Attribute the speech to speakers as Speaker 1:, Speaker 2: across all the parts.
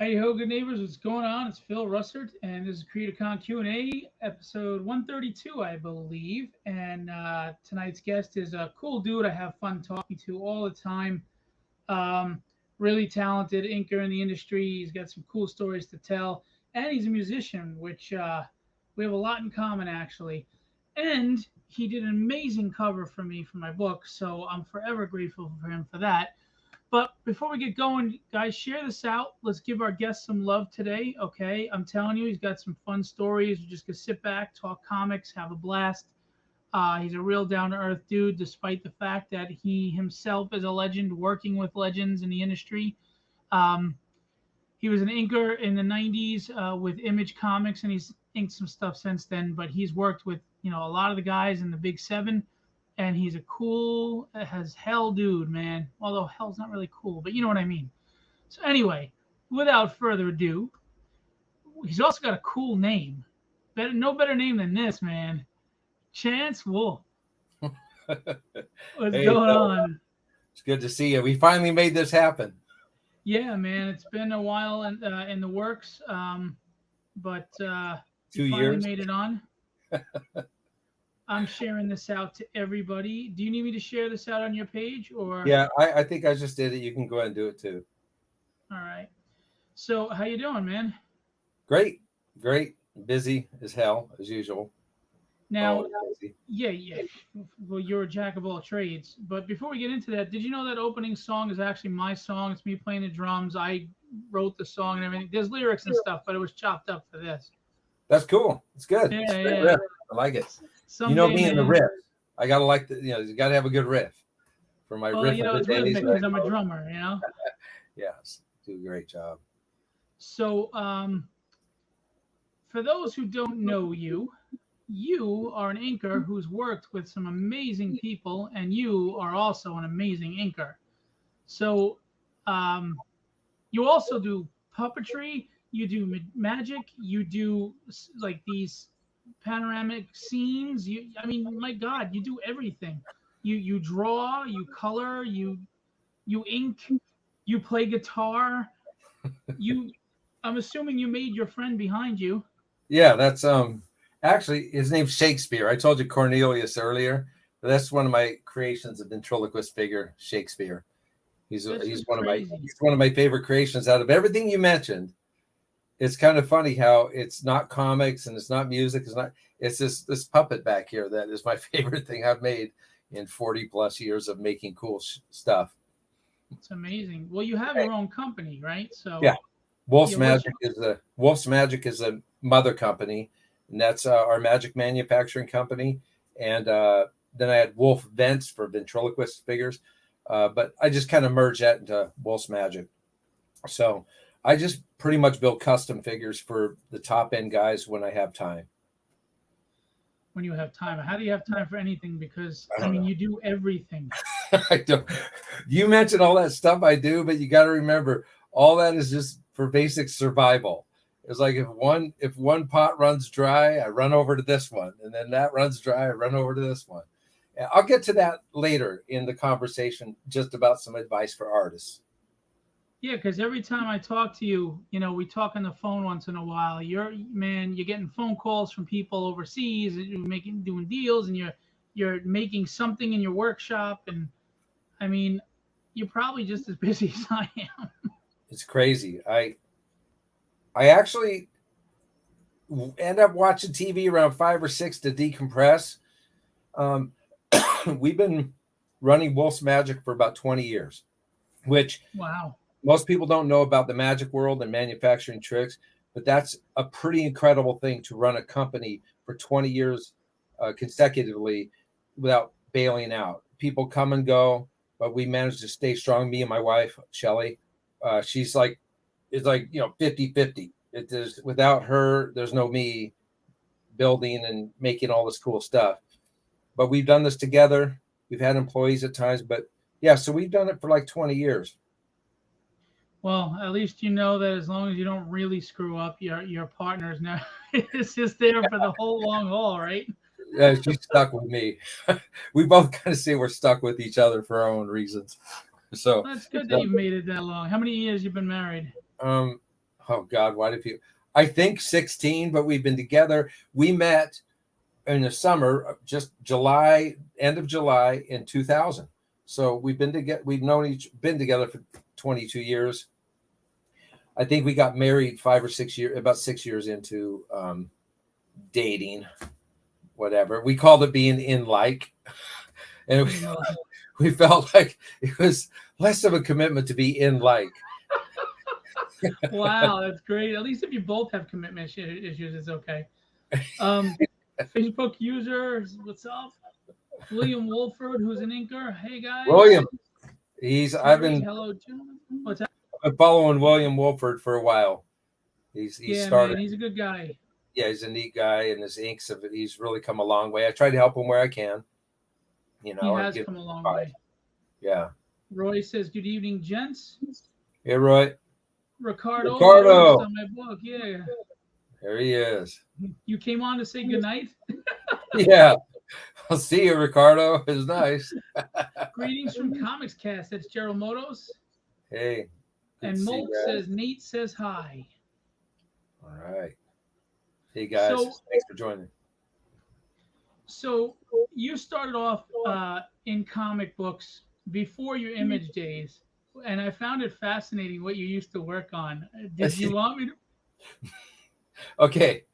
Speaker 1: Hey ho, good neighbors. What's going on? It's Phil Russert, and this is Creatorcon Q&A, episode 132, I believe. And tonight's guest is a cool dude I have fun talking to all the time. Um, really talented inker in the industry. He's got some cool stories to tell, and he's a musician, which we have a lot in common, actually. And he did an amazing cover for me for my book, so I'm forever grateful for him for that. But before we get going, guys, share this out. Let's give our guest some love today, okay? I'm telling you, he's got some fun stories. We're just gonna sit back, talk comics, have a blast. He's a real down to earth dude, despite the fact that he himself is a legend, working with legends in the industry. Um, he was an inker in the 90s with Image Comics, and he's inked some stuff since then. But he's worked with a lot of the guys in the Big Seven, and he's a cool as hell dude, man. Although hell's not really cool, but you know what I mean. So anyway, without further ado, he's also got a cool name. No better name than this, man. Chance Wolf. What's
Speaker 2: Hey,
Speaker 1: going
Speaker 2: Phil,
Speaker 1: on?
Speaker 2: it's good to see you. We finally made this happen.
Speaker 1: Yeah, man, it's been a while in the works, but we
Speaker 2: Two
Speaker 1: finally
Speaker 2: years.
Speaker 1: made it on. I'm sharing this out to everybody. Do you need me to share this out on your page or?
Speaker 2: Yeah, I think I just did it. You can go ahead and do it too.
Speaker 1: All right. So how you doing, man?
Speaker 2: Great, great. Busy as hell as usual.
Speaker 1: Now,
Speaker 2: Always busy.
Speaker 1: yeah, yeah. Well, you're a jack of all trades. But before we get into that, did you know that opening song is actually my song? It's me playing the drums. I wrote the song and everything. There's lyrics and stuff, but it was chopped up for this.
Speaker 2: That's cool. It's good. It's
Speaker 1: Yeah,
Speaker 2: a great
Speaker 1: yeah.
Speaker 2: riff. I like it. You know
Speaker 1: Someday,
Speaker 2: me and the
Speaker 1: man.
Speaker 2: riff. I gotta like the. You gotta have a good riff for my
Speaker 1: Well,
Speaker 2: riff of the
Speaker 1: it's
Speaker 2: days.
Speaker 1: rhythmic because I'm a drummer.
Speaker 2: Yes, do a great job.
Speaker 1: So, for those who don't know you, you are an inker who's worked with some amazing people, and you are also an amazing inker. So, um, you also do puppetry, you do magic, you do like these panoramic scenes. I mean, my God, you do everything. You draw, you color, you ink, you play guitar. You, I'm assuming you made your friend behind you.
Speaker 2: Yeah, that's actually his name's Shakespeare. I told you Cornelius earlier, but that's one of my creations, a ventriloquist figure, Shakespeare. He's
Speaker 1: This
Speaker 2: he's
Speaker 1: is
Speaker 2: one of my
Speaker 1: crazy.
Speaker 2: he's one of my favorite creations out of everything you mentioned. It's kind of funny how it's not comics and it's not music, it's this puppet back here that is my favorite thing I've made in 40 plus years of making cool stuff.
Speaker 1: It's amazing. Well, you have your own company, right? So,
Speaker 2: Yeah.
Speaker 1: yeah, what's
Speaker 2: Wolf's Magic is a mother company, and that's our magic manufacturing company. And then I had Wolf Vents for ventriloquist figures, but I just kind of merged that into Wolf's Magic. So I just pretty much build custom figures for the top end guys when I have time.
Speaker 1: when you have time? How do you have time for anything? Because
Speaker 2: I
Speaker 1: I
Speaker 2: don't
Speaker 1: mean,
Speaker 2: know.
Speaker 1: you do everything.
Speaker 2: I don't. You mentioned all that stuff I do, but you got to remember all that is just for basic survival. It's like if one pot runs dry, I run over to this one, and then that runs dry, I run over to this one. Yeah, I'll get to that later in the conversation, just about some advice for artists.
Speaker 1: Yeah, because every time I talk to you, we talk on the phone once in a while. You're getting phone calls from people overseas, and you're doing deals, and you're making something in your workshop, and I mean, you're probably just as busy as I am.
Speaker 2: It's crazy. I actually end up watching TV around 5 or 6 to decompress. Um, we've been running Wolf's Magic for about 20 years, which
Speaker 1: Wow.
Speaker 2: most people don't know about the magic world and manufacturing tricks, but that's a pretty incredible thing to run a company for 20 years consecutively without bailing out. People come and go, but we managed to stay strong. Me and my wife, Shelly, she's like, it's like, 50-50. It is without her, there's no me building and making all this cool stuff. But we've done this together. We've had employees at times, but yeah, so we've done it for like 20 years.
Speaker 1: Well, at least you know that as long as you don't really screw up, your partner's now it's just there for the whole long haul, right?
Speaker 2: Yeah, she's stuck with me. We both kind of say we're stuck with each other for our own reasons. So,
Speaker 1: Well, that's good that you've made it that long. How many years you've been married?
Speaker 2: um, oh God, why did you? I think 16, but we've been together. We met in the summer, just July, end of July in 2000. So we've been together. We've been together for 22 years. I think we got married 5 or 6 years, about 6 years into dating, whatever. We called it being in like, and we felt like it was less of a commitment to be in like.
Speaker 1: Wow, that's great. At least if you both have commitment issues, it's okay. Facebook user, what's up? William Wolford, who's an inker. Hey guys.
Speaker 2: William, I've
Speaker 1: Terry,
Speaker 2: been
Speaker 1: hello, gentlemen. What's up?
Speaker 2: following William Wolford for a while. He's started.
Speaker 1: Man, he's a good guy.
Speaker 2: Yeah, he's a neat guy, and his inks he's really come a long way. I try to help him where I can. You know,
Speaker 1: he has come a long way.
Speaker 2: Yeah.
Speaker 1: Roy says, "Good evening, gents."
Speaker 2: Hey, Roy.
Speaker 1: Ricardo.
Speaker 2: On
Speaker 1: my book. Yeah.
Speaker 2: There he is.
Speaker 1: You came on to say goodnight?
Speaker 2: Yeah. I'll see you, Ricardo. It's nice.
Speaker 1: Greetings from Comics Cast. That's Gerald Motos.
Speaker 2: Hey.
Speaker 1: And Molt says, Nate says hi.
Speaker 2: All right. Hey, guys. Thanks for joining.
Speaker 1: So you started off in comic books before your Image days, and I found it fascinating what you used to work on. Did you want me to?
Speaker 2: Okay.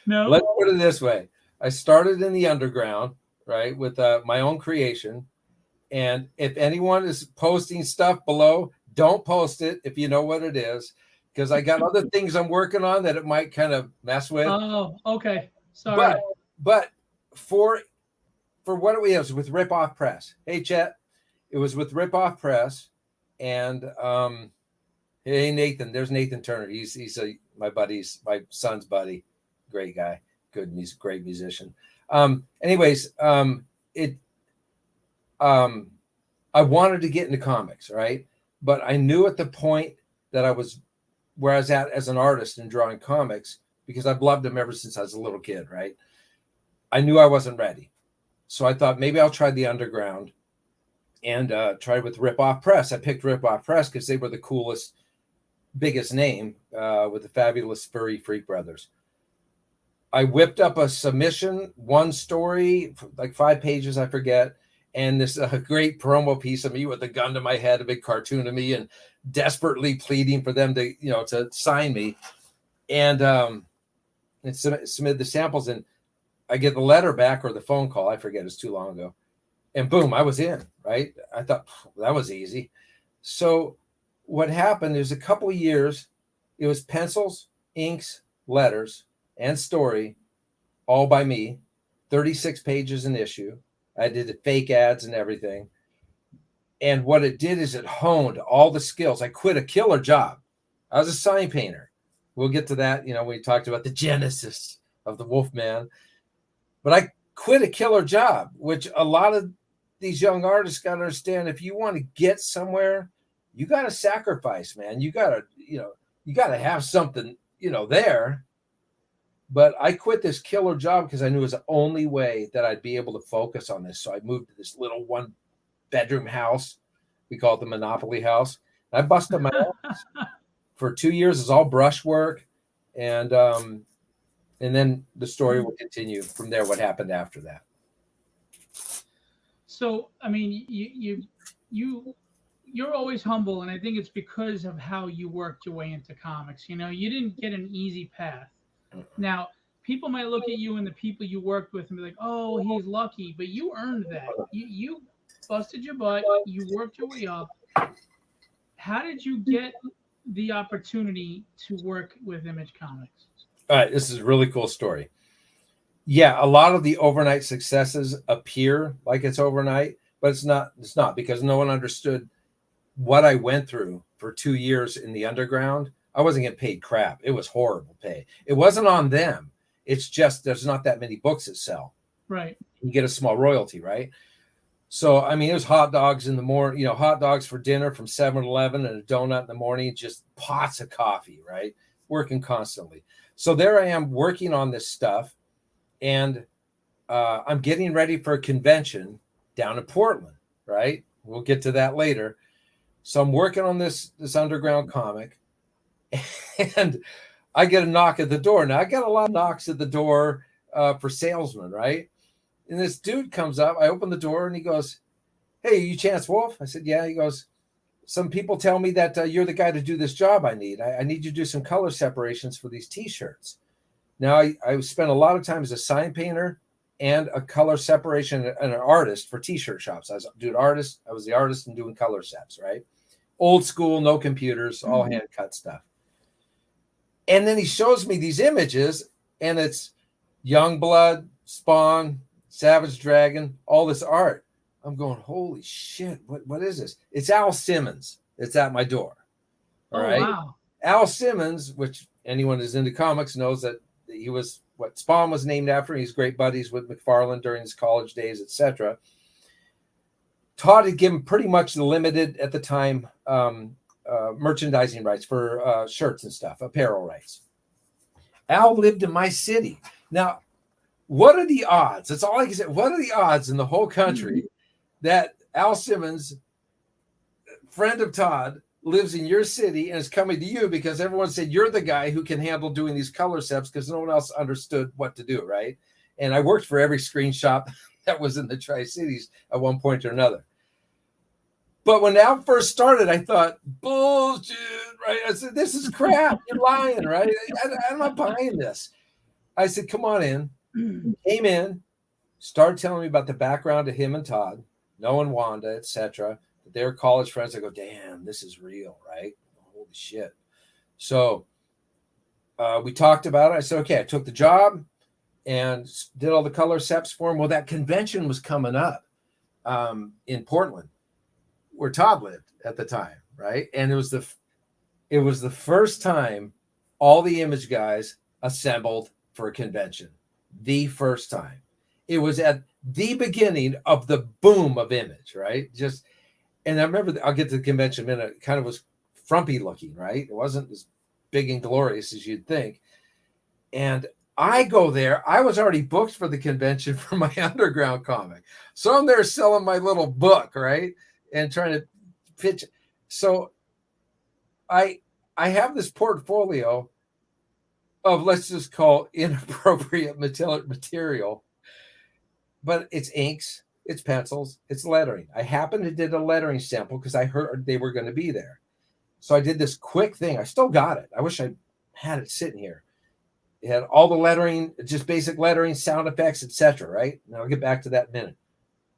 Speaker 1: No.
Speaker 2: Let's put it this way. I started in the underground, right, with my own creation. And if anyone is posting stuff below, don't post it if you know what it is, because I got other things I'm working on that it might kind of mess with.
Speaker 1: Oh, okay. Sorry.
Speaker 2: But for what it was with Rip Off Press. Hey, Chet. It was with Rip Off Press. And hey, Nathan. There's Nathan Turner. He's my son's buddy. Great guy. Good. He's a great musician. Anyways, I wanted to get into comics, right? But I knew at the point that I was where I was at as an artist and drawing comics, because I've loved them ever since I was a little kid, right? I knew I wasn't ready. So I thought maybe I'll try the underground and try with Rip Off Press. I picked Rip Off Press because they were the coolest, biggest name with the fabulous Furry Freak Brothers. I whipped up a submission, one story, like 5 pages, I forget. And this great promo piece of me with a gun to my head, a big cartoon of me, and desperately pleading for them to, to sign me. And submit the samples, and I get the letter back or the phone call. I forget, it's too long ago. And boom, I was in, right? I thought that was easy. So what happened is a couple of years, it was pencils, inks, letters, and story, all by me, 36 pages an issue. I did the fake ads and everything. And what it did is it honed all the skills. I quit a killer job. I was a sign painter. We'll get to that, we talked about the genesis of the Wolfman. But I quit a killer job, which a lot of these young artists got to understand. If you want to get somewhere, you got to sacrifice, man. You got to have something, there. But I quit this killer job because I knew it was the only way that I'd be able to focus on this. So I moved to this little 1-bedroom house. We call it the Monopoly house. I busted my ass. For 2 years. It's all brushwork. And then the story will continue from there, what happened after that.
Speaker 1: So, I mean, you're always humble, and I think it's because of how you worked your way into comics. You didn't get an easy path. Now, people might look at you and the people you worked with and be like, oh, he's lucky, but you earned that. You busted your butt. You worked your way up. How did you get the opportunity to work with Image Comics?
Speaker 2: All right, this is a really cool story. Yeah, a lot of the overnight successes appear like it's overnight, but it's not. It's not, because no one understood what I went through for 2 years in the underground. I wasn't getting paid crap. It was horrible pay. It wasn't on them. It's just there's not that many books that sell.
Speaker 1: Right.
Speaker 2: You get a small royalty, right? So, I mean, it was hot dogs in the morning, hot dogs for dinner from 7-Eleven and a donut in the morning, just pots of coffee, right? Working constantly. So there I am working on this stuff, and I'm getting ready for a convention down in Portland, right? We'll get to that later. So I'm working on this underground comic, And I get a knock at the door. Now I got a lot of knocks at the door for salesmen, right? And this dude comes up. I open the door and he goes, "Hey, you Chance Wolf?" I said, "Yeah." He goes, "Some people tell me that you're the guy to do this job I need. I need you to do some color separations for these T-shirts." Now, I spent a lot of time as a sign painter and a color separation and an artist for T-shirt shops. I was the artist and doing color seps, right? Old school, no computers, all hand cut stuff. And then he shows me these images, and it's Youngblood, Spawn, Savage Dragon, all this art. I'm going, holy shit, what is this? It's Al Simmons. It's at my door. All right.
Speaker 1: Wow.
Speaker 2: Al Simmons, which anyone who's into comics knows that he was what Spawn was named after. He's great buddies with McFarlane during his college days, etc. Todd had given pretty much the limited at the time merchandising rights for shirts and stuff, apparel rights. Al lived in my city. Now, what are the odds? That's all I can say. What are the odds in the whole country that Al Simmons, friend of Todd, lives in your city and is coming to you because everyone said you're the guy who can handle doing these color seps because no one else understood what to do, right? And I worked for every screen shop that was in the Tri-Cities at one point or another. But when Al first started, I thought, bullshit, right? I said, this is crap. You're lying, right? I'm not buying this. I said, come on in. He came in, started telling me about the background of him and Todd, knowing Wanda, etc. They were college friends. I go, damn, this is real, right? Holy shit. So we talked about it. I said, okay, I took the job and did all the color seps for him. Well, that convention was coming up in Portland, where Todd lived at the time, right? And it was the first time all the image guys assembled for a convention. The first time. It was at the beginning of the boom of image, right? And I remember, I'll get to the convention in a minute, it kind of was frumpy looking, right? It wasn't as big and glorious as you'd think. And I go there. I was already booked for the convention for my underground comic. So I'm there selling my little book, right? And trying to pitch. So I have this portfolio of, let's just call inappropriate material, but it's inks, it's pencils, it's lettering. I happened to did a lettering sample because I heard they were going to be there. So I did this quick thing. I still got it. I wish I had it sitting here. It had all the lettering, just basic lettering, sound effects, etc. Right? And I'll get back to that in a minute.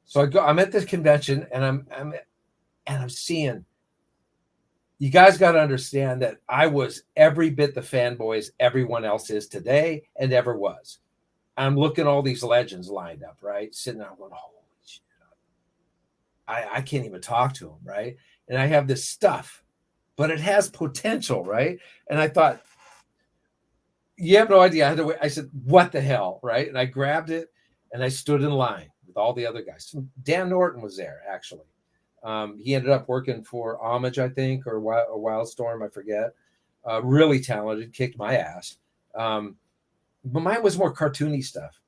Speaker 2: So I'm at this convention and I'm seeing, you guys got to understand that I was every bit the fanboys everyone else is today and ever was. I'm looking at all these legends lined up, right? Sitting there going, holy shit. I can't even talk to them, right? And I have this stuff, but it has potential, right? And I thought, you have no idea. I had to wait. I said, what the hell, right? And I grabbed it and I stood in line with all the other guys. Dan Norton was there, actually. He ended up working for Homage, I think, or Wildstorm, I forget. Really talented, kicked my ass. But mine was more cartoony stuff.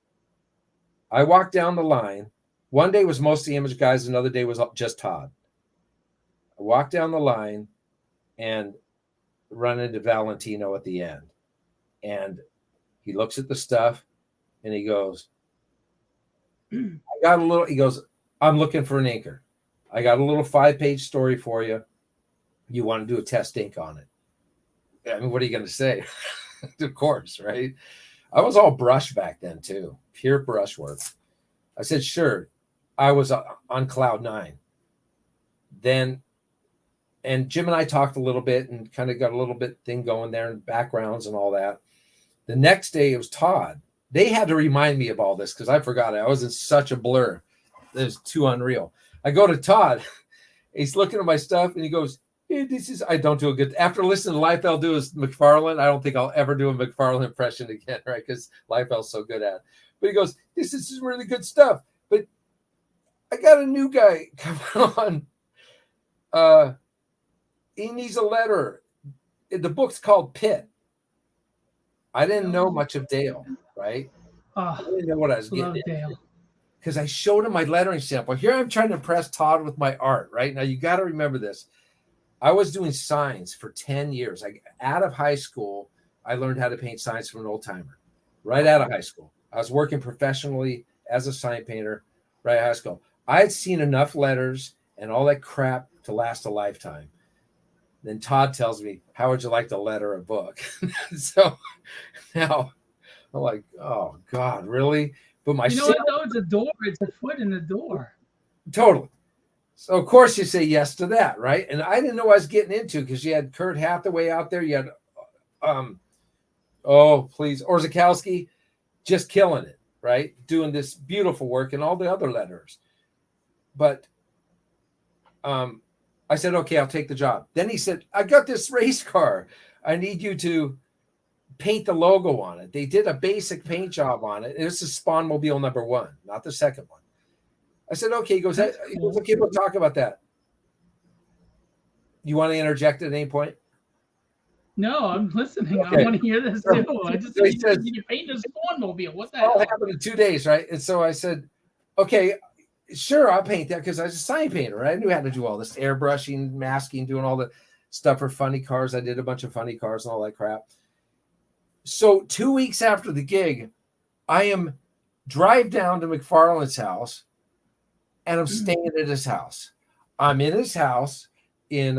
Speaker 2: I walked down the line. One day was mostly image guys. Another day was just Todd. I walked down the line and run into Valentino at the end. And he looks at the stuff and he goes, he goes, I'm looking for an inker. I got a little 5-page story for you. You want to do a test ink on it? I mean, what are you going to say? Of course, right? I was all brush back then too, pure brushwork. I said, sure. I was on cloud 9. Then, and Jim and I talked a little bit and kind of got a little bit thing going there and backgrounds and all that. The next day it was Todd. They had to remind me of all this because I forgot it. I was in such a blur. It was too unreal. I go to Todd. He's looking at my stuff and he goes, hey, I don't do a good. After listening to Liefeld do his McFarlane, I don't think I'll ever do a McFarlane impression again, right? Because Liefeld's so good at it. But he goes, this is really good stuff. But I got a new guy coming on. He needs a letter. The book's called Pit. I didn't know much of Dale, right? I didn't know what I was getting into. Because I showed him my lettering sample. Here I'm trying to impress Todd with my art, right? Now you got to remember this. I was doing signs for 10 years. Out of high school, I learned how to paint signs from an old timer. Right out of high school. I was working professionally as a sign painter right out of high school. I had seen enough letters and all that crap to last a lifetime. Then Todd tells me, how would you like to letter a book? So now I'm like, oh God, really? But my
Speaker 1: You know what though? It's a door. It's a foot in the door.
Speaker 2: Totally. So of course you say yes to that, right? And I didn't know what I was getting into because you had Kurt Hathaway out there. You had oh please, Orzechowski just killing it, right? Doing this beautiful work and all the other letters. But I said, okay, I'll take the job. Then he said, I got this race car. I need you to paint the logo on it. They did a basic paint job on it. This is Spawnmobile number 1, not the second one. I said, okay. He goes, okay, we'll talk about that. You want to interject at any point?
Speaker 1: No, I'm listening.
Speaker 2: Okay.
Speaker 1: I want to hear this too. I just said, you paint a Spawnmobile. What the hell?
Speaker 2: All happened in 2 days, right? And so I said, okay, sure, I'll paint that because I was a sign painter. Right? I knew how to do all this airbrushing, masking, doing all the stuff for funny cars. I did a bunch of funny cars and all that crap. So 2 weeks after the gig, I drive down to McFarlane's house and I'm staying at his house. I'm in his house in,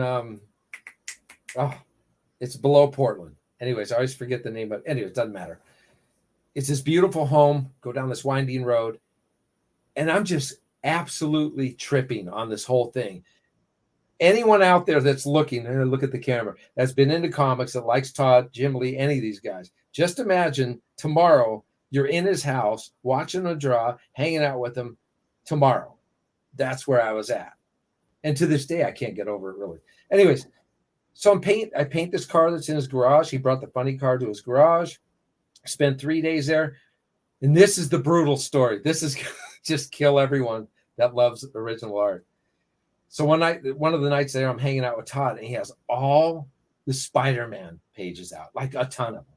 Speaker 2: it's below Portland. Anyways, I always forget the name, but anyway, it doesn't matter. It's this beautiful home, go down this winding road. And I'm just absolutely tripping on this whole thing. Anyone out there that's looking, and look at the camera, that's been into comics, that likes Todd, Jim Lee, any of these guys, just imagine tomorrow you're in his house, watching him draw, hanging out with him tomorrow. That's where I was at. And to this day, I can't get over it, really. Anyways, so I paint this car that's in his garage. He brought the funny car to his garage. Spent 3 days there. And this is the brutal story. This is just kill everyone that loves original art. So one of the nights there, I'm hanging out with Todd, and he has all the Spider-Man pages out, like a ton of them.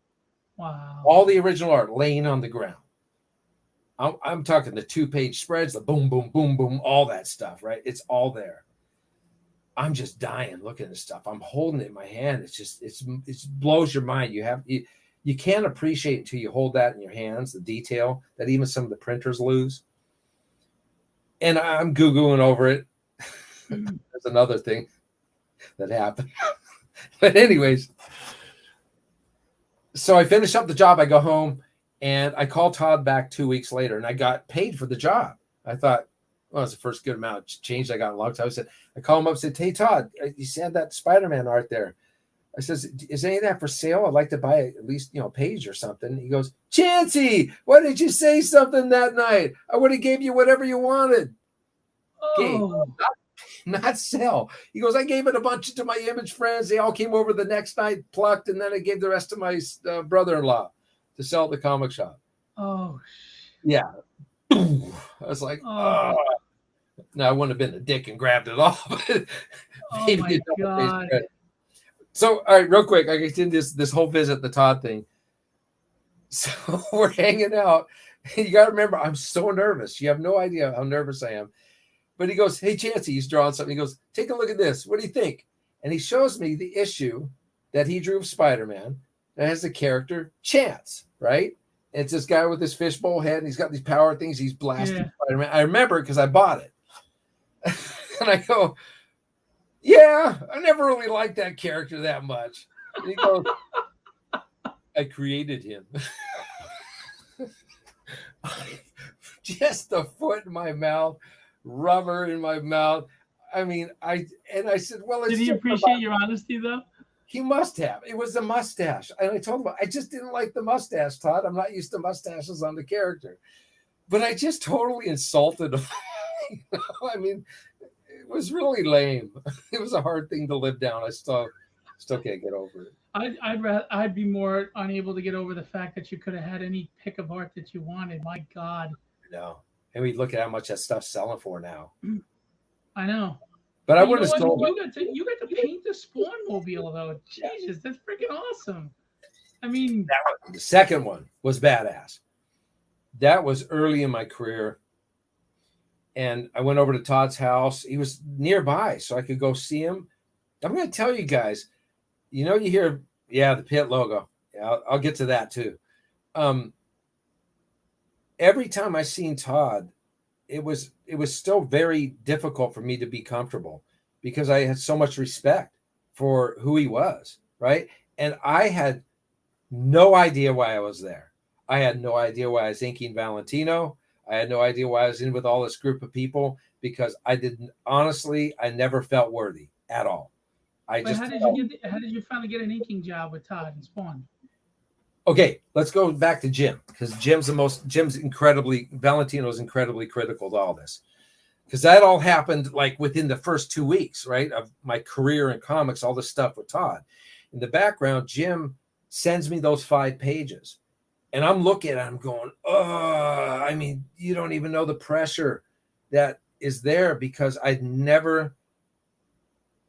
Speaker 1: Wow.
Speaker 2: All the original art laying on the ground. I'm talking the 2-page spreads, the boom, boom, boom, boom, all that stuff, right? It's all there. I'm just dying looking at this stuff. I'm holding it in my hand. It's just, it blows your mind. You can't appreciate it until you hold that in your hands, the detail that even some of the printers lose. And I'm goo-gooing over it. That's another thing that happened. But anyways, so I finish up the job. I go home and I call Todd back 2 weeks later, and I got paid for the job. I thought, well, it's the first good amount of change I got in a long time. I call him up and said, hey, Todd, you said that Spider-Man art there. I says, is any of that for sale? I'd like to buy at least, a page or something. He goes, Chancey, why didn't you say something that night? I would have gave you whatever you wanted.
Speaker 1: Oh.
Speaker 2: Not sell. He goes, I gave it a bunch to my image friends. They all came over the next night, plucked, and then I gave the rest to my brother-in-law to sell at the comic shop.
Speaker 1: Oh.
Speaker 2: Yeah. I was like, oh. No, I wouldn't have been a dick and grabbed it off.
Speaker 1: Oh, my God.
Speaker 2: So, all right, real quick, I get into this whole visit, the Todd thing. So we're hanging out. You got to remember, I'm so nervous. You have no idea how nervous I am. But he goes, hey, Chancey, he's drawing something. He goes, take a look at this. What do you think? And he shows me the issue that he drew of Spider-Man that has the character Chance, right? And it's this guy with this fishbowl head, and he's got these power things. He's blasting Spider-Man. I remember it because I bought it. And I go, yeah, I never really liked that character that much. And he goes, I created him. Just a foot in my mouth, rubber in my mouth. I mean, I said, well,
Speaker 1: did he appreciate your honesty though?
Speaker 2: He must have. It was a mustache. And I told him, I just didn't like the mustache, Todd. I'm not used to mustaches on the character. But I just totally insulted him. I mean, it was really lame. It was a hard thing to live down. I still can't get over it.
Speaker 1: I'd be more unable to get over the fact that you could have had any pick of art that you wanted. My God.
Speaker 2: No. And we look at how much that stuff's selling for now.
Speaker 1: I know.
Speaker 2: But I would have sold
Speaker 1: it. You got to paint the Spawnmobile though. Jesus, that's freaking awesome. I mean,
Speaker 2: the second one was badass. That was early in my career. And I went over to Todd's house. He was nearby, so I could go see him. I'm going to tell you guys, you hear, yeah, the Pit logo. Yeah, I'll get to that too. Every time I seen Todd, it was still very difficult for me to be comfortable because I had so much respect for who he was, right? And I had no idea why I was there. I had no idea why I was inking Valentino. I had no idea why I was in with all this group of people because I never felt worthy at all.
Speaker 1: How did you finally get an inking job with Todd and Spawn?
Speaker 2: Okay, let's go back to Jim because Valentino's incredibly critical to all this because that all happened like within the first 2 weeks, right, of my career in comics, all this stuff with Todd. In the background, Jim sends me those 5 pages and I'm looking at it, I'm going, oh, I mean, you don't even know the pressure that is there because I'd never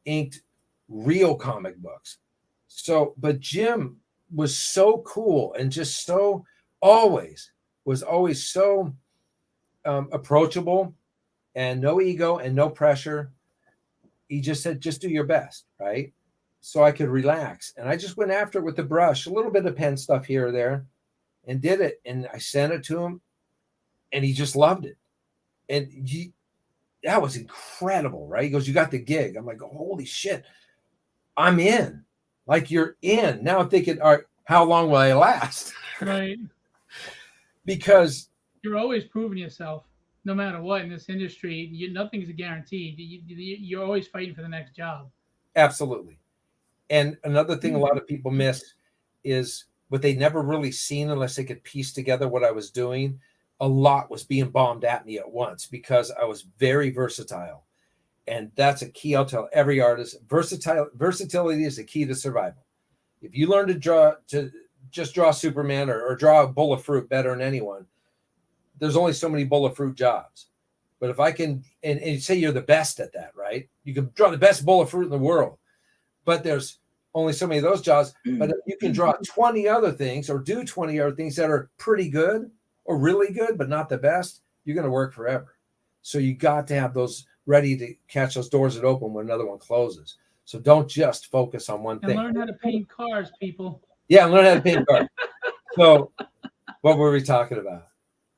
Speaker 2: inked real comic books. So, but Jim was so cool and just so always so approachable and no ego and no pressure. He just said, just do your best, right? So I could relax. And I just went after it with the brush, a little bit of pen stuff here or there, and did it. And I sent it to him and he just loved it. And that was incredible, right? He goes, you got the gig. I'm like, holy shit, I'm in. Like, you're in. Now I'm thinking, all right, how long will I last?
Speaker 1: Right.
Speaker 2: Because
Speaker 1: you're always proving yourself, no matter what in this industry. Nothing's guaranteed. You're always fighting for the next job.
Speaker 2: Absolutely. And another thing a lot of people miss is what they never really seen unless they could piece together what I was doing. A lot was being bombed at me at once because I was very versatile. And that's a key. I'll tell every artist, versatility is the key to survival. If you learn to just draw Superman or draw a bowl of fruit better than anyone, there's only so many bowl of fruit jobs. But if I can, and say you're the best at that, right? You can draw the best bowl of fruit in the world, but there's only so many of those jobs. But if you can draw 20 other things or do 20 other things that are pretty good or really good, but not the best, you're going to work forever. So you got to have those ready to catch those doors that open when another one closes. So don't just focus on one thing.
Speaker 1: And learn how to paint cars, people.
Speaker 2: Yeah, learn how to paint cars. So what were we talking about?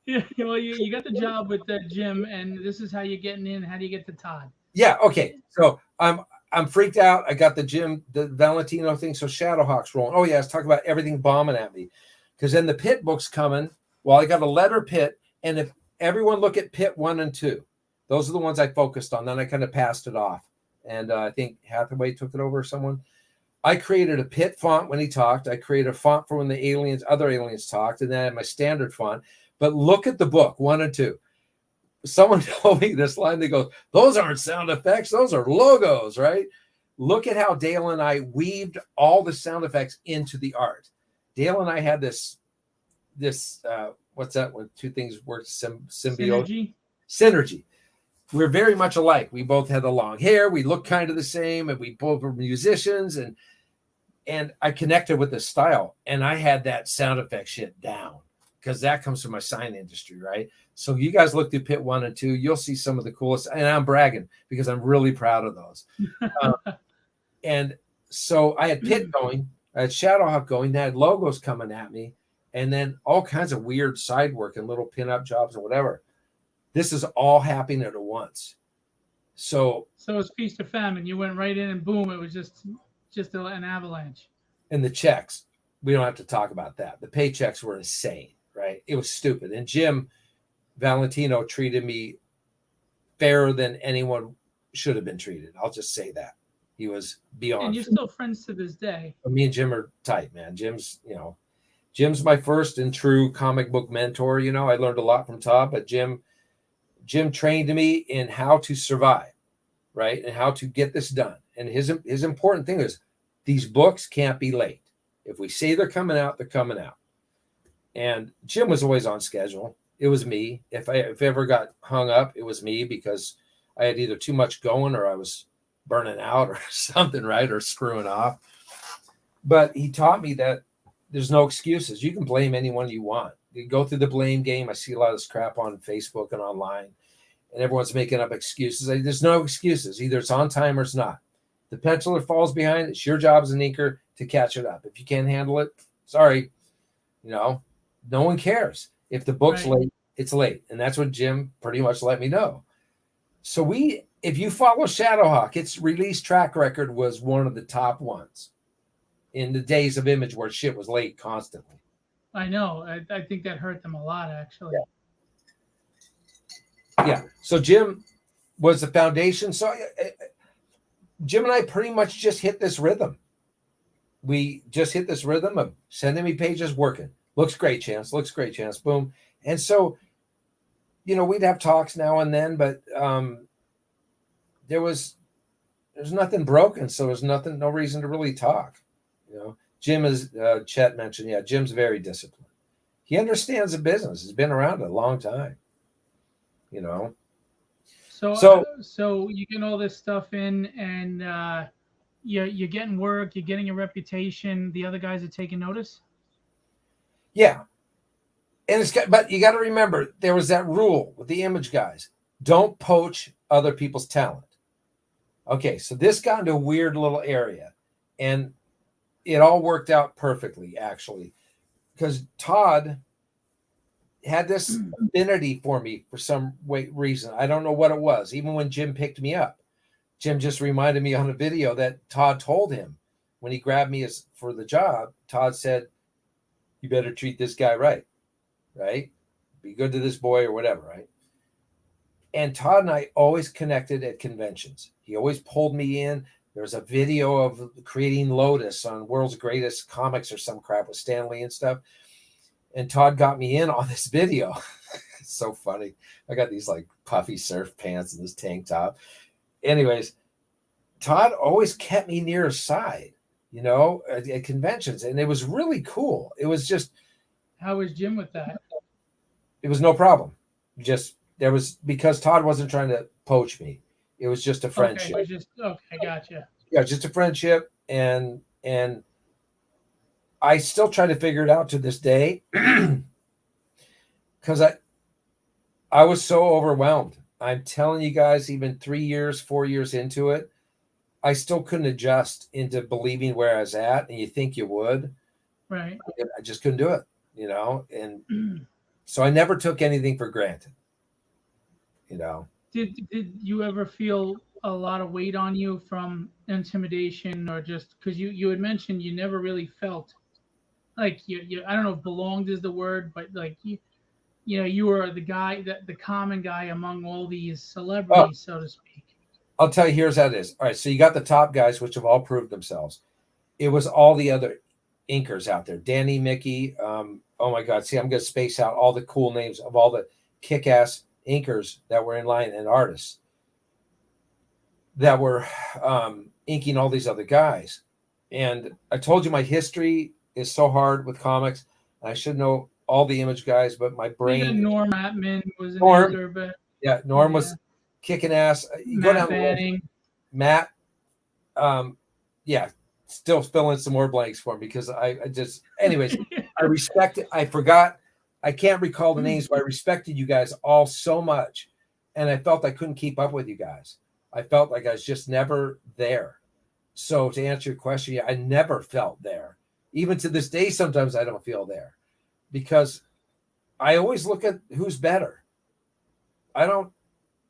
Speaker 1: Yeah, well, you got the job with Jim, and this is how you're getting in. How do you get to Todd?
Speaker 2: Yeah, okay. So I'm freaked out. I got the Valentino thing. So Shadowhawk's rolling. Oh yeah, let's talk about everything bombing at me. Because then the Pit book's coming. Well, I got a letter Pit, and if everyone look at Pit 1 and 2, those are the ones I focused on. Then I kind of passed it off. And I think Hathaway took it over or someone. I created a Pit font when he talked. I created a font for when the other aliens talked. And then I had my standard font. But look at the book 1 and 2. Someone told me this line. They go, those aren't sound effects. Those are logos, right? Look at how Dale and I weaved all the sound effects into the art. Dale and I had this what's that when two things work? Synergy. We're very much alike. We both had the long hair. We look kind of the same, and we both were musicians. And I connected with the style, and I had that sound effect shit down because that comes from my sign industry, right? So you guys look through Pit 1 and 2, you'll see some of the coolest, and I'm bragging because I'm really proud of those. And so I had Pit going, I had Shadowhawk going, I had logos coming at me, and then all kinds of weird side work and little pinup jobs and whatever. This is all happening at once. So
Speaker 1: it's feast or famine. You went right in and boom, it was just an avalanche.
Speaker 2: And the checks, we don't have to talk about that. The paychecks were insane, right? It was stupid. And Jim Valentino treated me fairer than anyone should have been treated. I'll just say that. He was beyond.
Speaker 1: And you're still friends to this day.
Speaker 2: Me and Jim are tight, man. Jim's my first and true comic book mentor. I learned a lot from Todd, but Jim trained me in how to survive, right? And how to get this done. And his important thing is these books can't be late. If we say they're coming out, they're coming out. And Jim was always on schedule. It was me. If I ever got hung up, it was me because I had either too much going or I was burning out or something, right? Or screwing off. But he taught me that there's no excuses. You can blame anyone you want. You go through the blame game. I see a lot of this crap on Facebook and online, and everyone's making up excuses. There's no excuses. Either it's on time or it's not. The penciler falls behind. It's your job as an inker to catch it up. If you can't handle it, sorry, no one cares. If the book's late, it's late. And that's what Jim pretty much let me know. So if you follow Shadowhawk, its release track record was one of the top ones in the days of Image where shit was late constantly.
Speaker 1: I know. I think that hurt them a lot, actually.
Speaker 2: Yeah. So Jim was the foundation. So Jim and I pretty much just hit this rhythm. We just hit this rhythm of sending me pages, working. Looks great, Chance. Looks great, Chance. Boom. And so, we'd have talks now and then, but there's nothing broken. So there's no reason to really talk. Jim, as Chet mentioned, Jim's very disciplined. He understands the business. He's been around a long time.
Speaker 1: So you get all this stuff in, and you're getting work, you're getting a reputation. The other guys are taking notice.
Speaker 2: Yeah, and but you got to remember there was that rule with the Image guys: don't poach other people's talent. Okay, so this got into a weird little area, and it all worked out perfectly, actually, because Todd had this affinity for me for some reason. I don't know what it was. Even when Jim picked me up, Jim just reminded me on a video that Todd told him when he grabbed me for the job. Todd said, "You better treat this guy right? Be good to this boy or whatever, right?" And Todd and I always connected at conventions. He always pulled me in. There's a video of creating Lotus on World's Greatest Comics or some crap with Stan Lee and stuff. And Todd got me in on this video. It's so funny. I got these like puffy surf pants and this tank top. Anyways, Todd always kept me near his side, at conventions. And it was really cool. It was just.
Speaker 1: How was Jim with that?
Speaker 2: It was no problem. Because Todd wasn't trying to poach me. It was just a friendship.
Speaker 1: Okay, gotcha.
Speaker 2: Yeah, just a friendship. And I still try to figure it out to this day because I was so overwhelmed. I'm telling you guys, even 3 years, 4 years into it, I still couldn't adjust into believing where I was at. And you think you would.
Speaker 1: Right.
Speaker 2: I just couldn't do it, and so I never took anything for granted,
Speaker 1: Did you ever feel a lot of weight on you from intimidation, or just because you had mentioned you never really felt like you I don't know if belonged is the word, but like you were the guy, the common guy among all these celebrities, so to speak.
Speaker 2: I'll tell you, here's how it is. All right, so you got the top guys, which have all proved themselves. It was all the other inkers out there. Danny, Mickey, oh my God, see, I'm going to space out all the cool names of all the kick-ass inkers that were in line and artists that were inking all these other guys. And I told you my history is so hard with comics. I should know all the Image guys, but my brain.
Speaker 1: Norm Atman was an inker, but
Speaker 2: Norm was kicking ass. You go down
Speaker 1: Banning.
Speaker 2: Matt, still fill in some more blanks for me because I just, anyways, I respect it. I forgot. I can't recall the names, but I respected you guys all so much. And I felt I couldn't keep up with you guys. I felt like I was just never there. So to answer your question, I never felt there. Even to this day, sometimes I don't feel there because I always look at who's better. I don't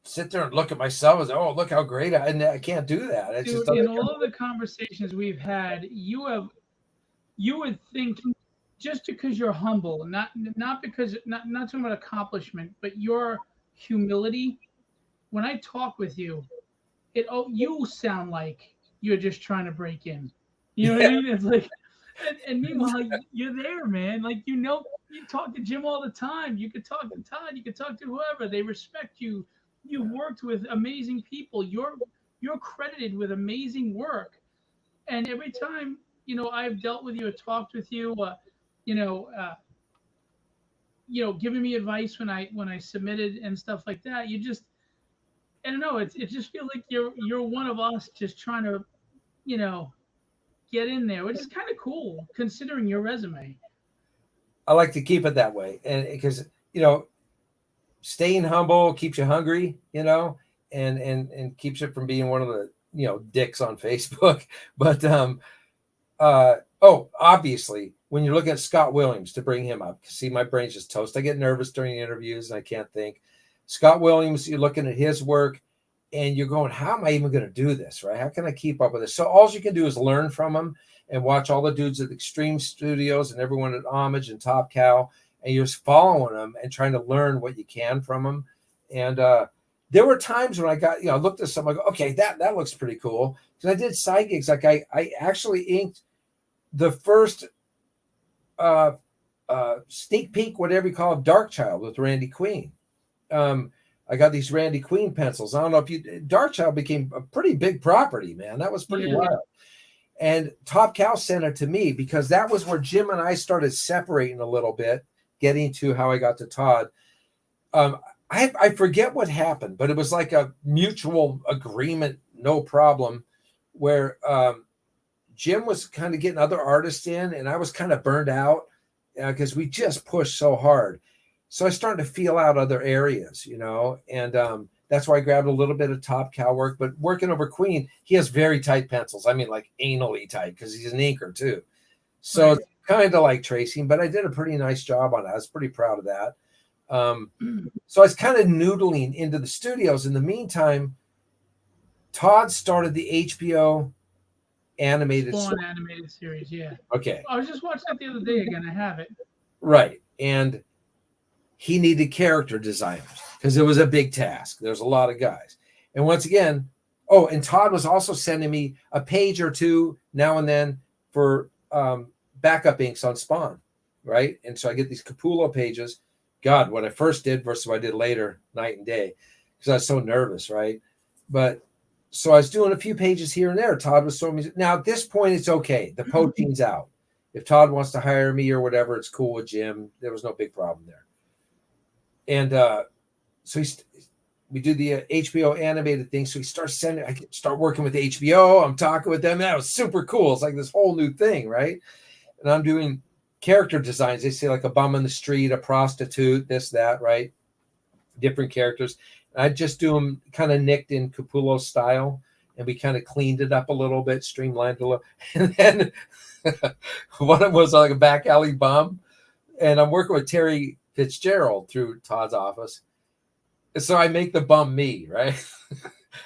Speaker 2: sit there and look at myself and say, "Oh, look how great I can't do that." It's
Speaker 1: Dude, in all of the conversations we've had, you would think just because you're humble, not because not talking about accomplishment, but your humility. When I talk with you, you sound like you're just trying to break in. You know what I mean? It's like, and meanwhile, you're there, man. Like, you talk to Jim all the time. You could talk to Todd. You could talk to whoever. They respect you. You've worked with amazing people. You're credited with amazing work. And every time, I've dealt with you or talked with you, giving me advice when I submitted and stuff like that, you just, I don't know, it just feels like you're one of us just trying to, get in there, which is kind of cool considering your resume.
Speaker 2: I like to keep it that way. And because, staying humble keeps you hungry, and keeps it from being one of the dicks on Facebook. But obviously, when you're looking at Scott Williams, to bring him up, see, my brain's just toast. I get nervous during interviews and I can't think. Scott Williams, you're looking at his work and you're going, how am I even going to do this, right? How can I keep up with this? So all you can do is learn from him and watch all the dudes at Extreme Studios and everyone at Homage and Top Cow, and you're just following them and trying to learn what you can from them. And there were times when I looked at something, I go, okay, that looks pretty cool. Because I did side gigs. Like I actually inked the first sneak peek, whatever you call it, Dark Child with Randy Queen. I got these Randy Queen pencils. I don't know if Dark Child became a pretty big property, man. That was pretty wild. And Top Cow sent it to me because that was where Jim and I started separating a little bit, getting to how I got to Todd. I forget what happened, but it was like a mutual agreement, no problem, where Jim was kind of getting other artists in and I was kind of burned out because we just pushed so hard. So I started to feel out other areas, and that's why I grabbed a little bit of Top Cow work. But working over Queen, he has very tight pencils. I mean, like anally tight because he's an inker too. So It's kind of like tracing, but I did a pretty nice job on it. I was pretty proud of that. So I was kind of noodling into the studios. In the meantime, Todd started the HBO animated
Speaker 1: series. Yeah.
Speaker 2: Okay.
Speaker 1: I was just watching that the other day again. I have it.
Speaker 2: Right. And he needed character designers because it was a big task. There's a lot of guys. And once again, and Todd was also sending me a page or two now and then for backup inks on Spawn, right? And so I get these Capullo pages. God, what I first did versus what I did later, night and day, because I was so nervous, right? But so I was doing a few pages here and there. Todd was showing me. Now, at this point, it's okay. The protein's out. If Todd wants to hire me or whatever, it's cool with Jim. There was no big problem there. And so we do the HBO animated thing. So I start working with HBO. I'm talking with them. That was super cool. It's like this whole new thing, right? And I'm doing character designs. They say like a bum in the street, a prostitute, this, that, right? Different characters. And I just do them kind of nicked in Capullo style. And we kind of cleaned it up a little bit, streamlined a little. And then one of them was like a back alley bum. And I'm working with Terry Fitzgerald through Todd's office. And so I make the bum me, right?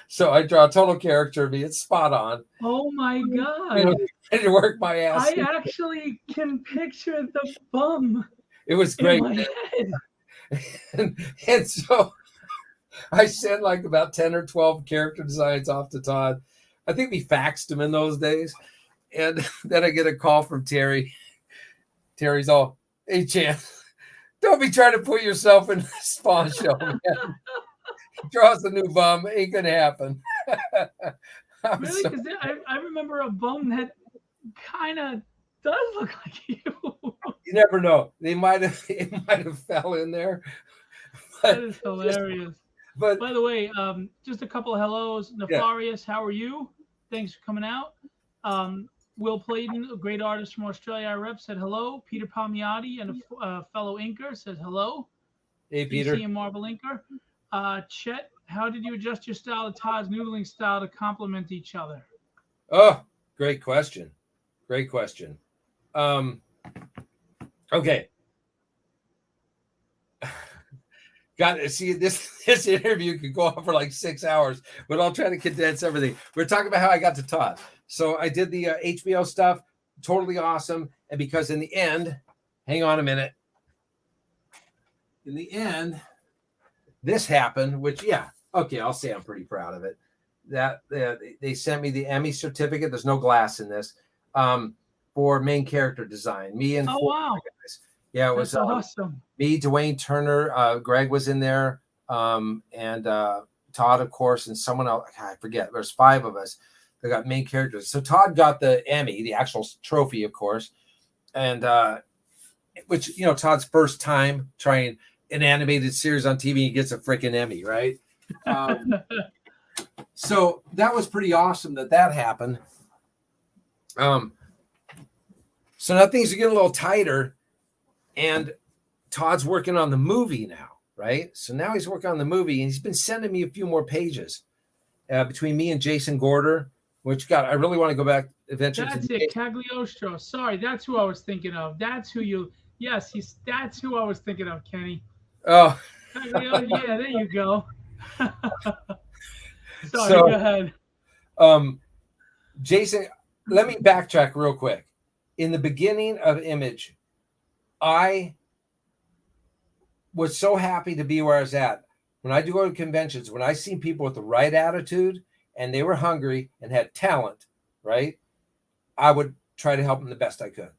Speaker 2: So I draw a total character of me. It's spot on.
Speaker 1: Oh my God.
Speaker 2: And to work my ass.
Speaker 1: I actually can picture the bum.
Speaker 2: It was great. And so I sent like about 10 or 12 character designs off to Todd. I think we faxed them in those days. And then I get a call from Terry. Terry's all, hey, Chan, don't be trying to put yourself in the Spawn show, man. Draw us a new bum. Ain't going to happen.
Speaker 1: Really? Because I remember a bum that kind of does look like you.
Speaker 2: You never know. It might have fell in there.
Speaker 1: That is hilarious.
Speaker 2: But
Speaker 1: by the way, just a couple of hellos. Nefarious, how are you? Thanks for coming out. Will Playton, a great artist from Australia, our rep, said hello. Peter Palmiotti and a fellow inker says hello.
Speaker 2: Hey, Peter.
Speaker 1: PC and Marble Inker. Chet, how did you adjust your style to Todd's noodling style to complement each other?
Speaker 2: Oh, great question. Great question. Okay. See, this interview could go on for like 6 hours, but I'll try to condense everything. We're talking about how I got to Todd. So I did the HBO stuff, totally awesome. And because in the end, hang on a minute. In the end, this happened, which, I'll say I'm pretty proud of it. That they sent me the Emmy certificate. There's no glass in this for main character design. Me and
Speaker 1: wow.
Speaker 2: Guys. Yeah, it was
Speaker 1: awesome.
Speaker 2: Me, Dwayne Turner, Greg was in there, and Todd, of course, and someone else. I forget. There's 5 of us that got main characters. So Todd got the Emmy, the actual trophy, of course, and which Todd's first time trying an animated series on TV, he gets a freaking Emmy, right? So that was pretty awesome that happened. So now things are getting a little tighter, and Todd's working on the movie now, right? So now he's working on the movie, and he's been sending me a few more pages. between me and Jason Gorder, which God, I really want to go back eventually.
Speaker 1: That's it, Cagliostro. Sorry, that's who I was thinking of. That's who you. Yes, that's who I was thinking of, Kenny.
Speaker 2: Oh,
Speaker 1: Cagliostro. Yeah, there you go. Sorry,
Speaker 2: so,
Speaker 1: go ahead.
Speaker 2: Jason, let me backtrack real quick. In the beginning of Image, I was so happy to be where I was at. When I do go to conventions, when I see people with the right attitude and they were hungry and had talent, right, I would try to help them the best I could.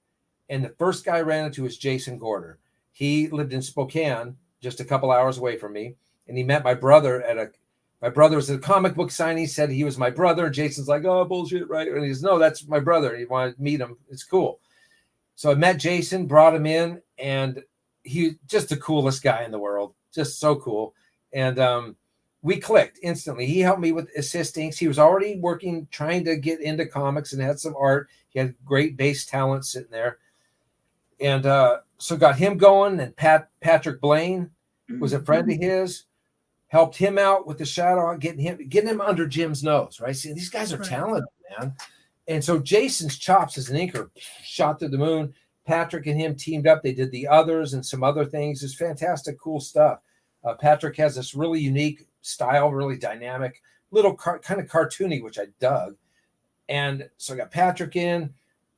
Speaker 2: And the first guy I ran into was Jason Gorder. He lived in Spokane, just a couple hours away from me, and he met my brother my brother was at a comic book signing. He said he was my brother. Jason's like, oh, bullshit, right? And he says, no, that's my brother. He wanted to meet him. It's cool. So I met Jason, brought him in, and he just the coolest guy in the world. Just so cool. And we clicked instantly. He helped me with assist inks. He was already working, trying to get into comics and had some art. He had great base talent sitting there. And so got him going. And Patrick Blaine was a friend of his. Helped him out with the shadow, getting him under Jim's nose, right? See, these guys are talented, man. And so Jason's chops as an inker shot to the moon. Patrick and him teamed up. They did the others and some other things. It's fantastic, cool stuff. Patrick has this really unique style, really dynamic, little kind of cartoony, which I dug. And so I got Patrick in,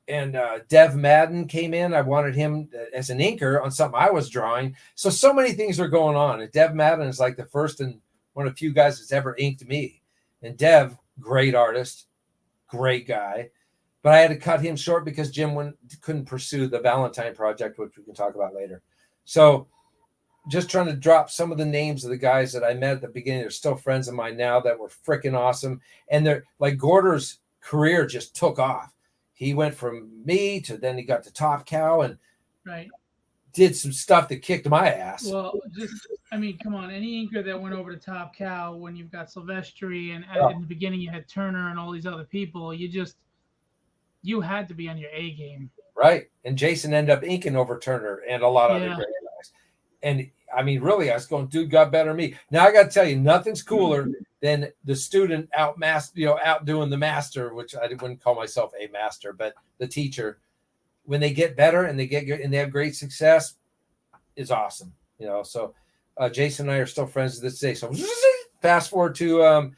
Speaker 2: and Dev Madden came in. I wanted him as an inker on something I was drawing. So many things are going on. And Dev Madden is like the first and one of the few guys that's ever inked me. And Dev, great artist, great guy. But I had to cut him short because Jim couldn't pursue the Valentine project, which we can talk about later. So just trying to drop some of the names of the guys that I met at the beginning. They're still friends of mine now that were freaking awesome. And they're like Gorder's career just took off. He went from me to then he got to Top Cow and did some stuff that kicked my ass.
Speaker 1: Well, come on. Any inker that went over to Top Cow when you've got Silvestri and in the beginning you had Turner and all these other people, you had to be on your A game.
Speaker 2: Right. And Jason ended up inking over Turner and a lot of other great guys. And I mean, really, I was going, dude got better than me. Now I got to tell you, nothing's cooler than the student outdoing the master, which I wouldn't call myself a master, but the teacher. When they get better and they get good and they have great success, is awesome. So Jason and I are still friends to this day. So fast forward to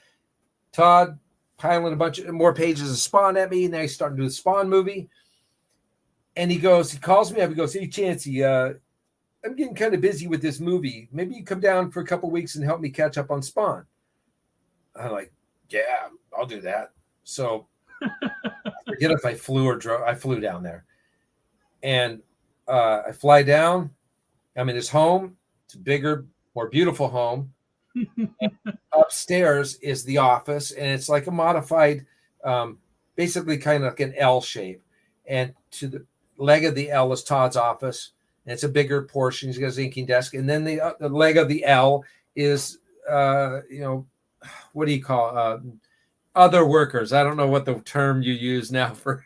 Speaker 2: Todd piling a bunch of more pages of Spawn at me. Now he's starting to do the Spawn movie. And he calls me up. He goes, hey, Chancey, I'm getting kind of busy with this movie. Maybe you come down for a couple of weeks and help me catch up on Spawn. I'm like, yeah, I'll do that. So I forget if I flew or drove. I flew down there. And I fly down. I'm in his home. It's a bigger, more beautiful home. Upstairs is the office, and it's like a modified, basically kind of like an L shape. And to the leg of the L is Todd's office, and it's a bigger portion. He's got his inking desk, and then the leg of the L is, what do you call other workers? I don't know what the term you use now for.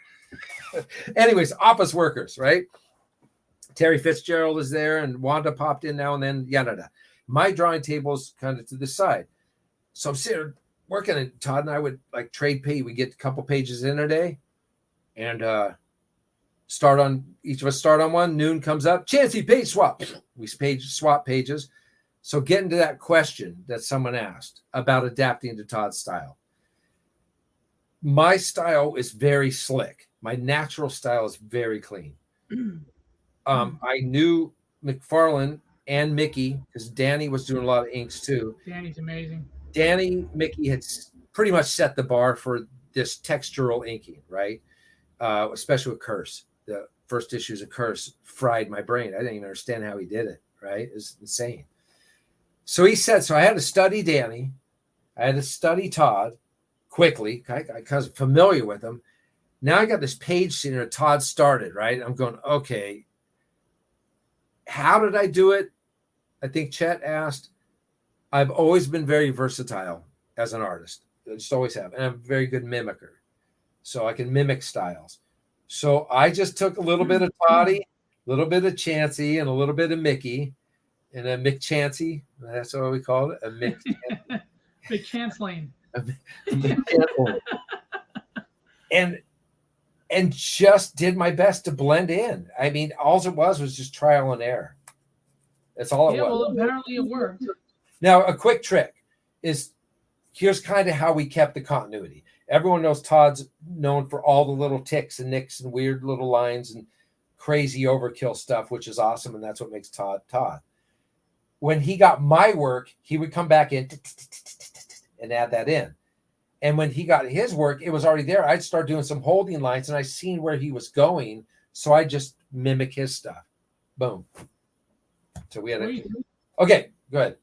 Speaker 2: Anyways, office workers, right? Terry Fitzgerald is there, and Wanda popped in now and then. Yada. My drawing table's kind of to the side, so I'm sitting working, and Todd and I would like trade pay. We get a couple pages in a day, and each of us start on one. Noon comes up, Chancey, page swap. We swap pages. So getting to that question that someone asked about adapting to Todd's style. My style is very slick. My natural style is very clean. I knew McFarlane and Mickey, because Danny was doing a lot of inks too.
Speaker 1: Danny's amazing.
Speaker 2: Mickey had pretty much set the bar for this textural inking, right? Especially with Curse. The first issues of Curse fried my brain. I didn't even understand how he did it, right? It was insane. So he said, so I had to study Danny. I had to study Todd quickly. I was familiar with him. Now I got this page scene where Todd started, right? I'm going, okay, how did I do it? I think Chet asked. I've always been very versatile as an artist. I just always have. And I'm a very good mimicker. So I can mimic styles. So I just took a little bit of Toddy, a little bit of Chancey, and a little bit of Mickey, and a McChancey. That's what we called it, a Mick.
Speaker 1: McChancelane.
Speaker 2: and just did my best to blend in. I mean, all it was just trial and error. That's all it was.
Speaker 1: Well, apparently it worked.
Speaker 2: Now, a quick trick is, here's kind of how we kept the continuity. Everyone knows Todd's known for all the little ticks and nicks and weird little lines and crazy overkill stuff, which is awesome, and that's what makes Todd Todd. When he got my work, he would come back in and add that in. And when he got his work, it was already there. I'd start doing some holding lines, and I seen where he was going, so I just mimic his stuff. Boom. So we had a... Okay, go ahead.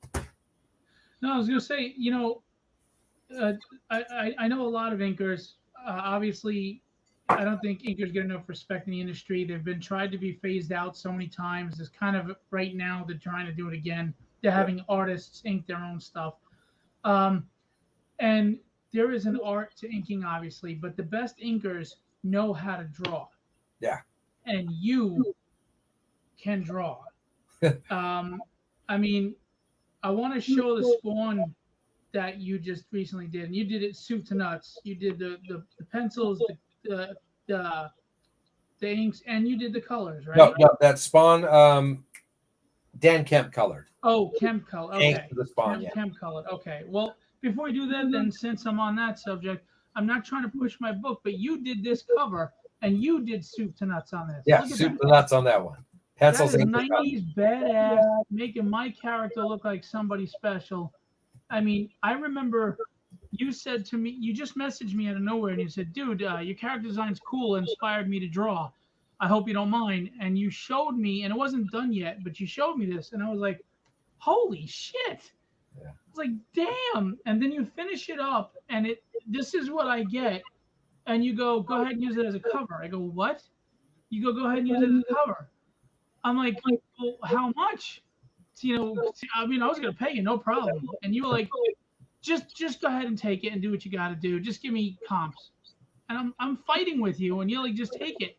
Speaker 1: No, I was going to say, you know, I know a lot of inkers. Obviously, I don't think inkers get enough respect in the industry. They've been tried to be phased out so many times. It's kind of right now they're trying to do it again. They're having artists ink their own stuff. And there is an art to inking, obviously, but the best inkers know how to draw.
Speaker 2: Yeah.
Speaker 1: And you can draw. I mean, I want to show the Spawn that you just recently did, and you did it soup to nuts. You did the pencils, the inks, and you did the colors, right?
Speaker 2: No, that Spawn, Dan Kemp colored.
Speaker 1: Oh, Kemp color. Okay.
Speaker 2: The Spawn,
Speaker 1: Kemp colored. Okay. Well, before we do that, then, since I'm on that subject, I'm not trying to push my book, but you did this cover, and you did soup to nuts on this.
Speaker 2: Yeah, soup to nuts on that one. Pencils.
Speaker 1: That is 90s badass, making my character look like somebody special. I mean, I remember you said to me, you just messaged me out of nowhere, and you said, dude, your character design's cool, inspired me to draw. I hope you don't mind. And you showed me, and it wasn't done yet, but you showed me this, and I was like, holy shit. Yeah. I was like, damn. And then you finish it up, and this is what I get. And you go ahead and use it as a cover. I go, what? You go ahead and use it as a cover. I'm like, well, how much? You know, I mean, I was going to pay you, no problem. And you were like, just go ahead and take it and do what you got to do. Just give me comps. And I'm fighting with you, and you're like, just take it.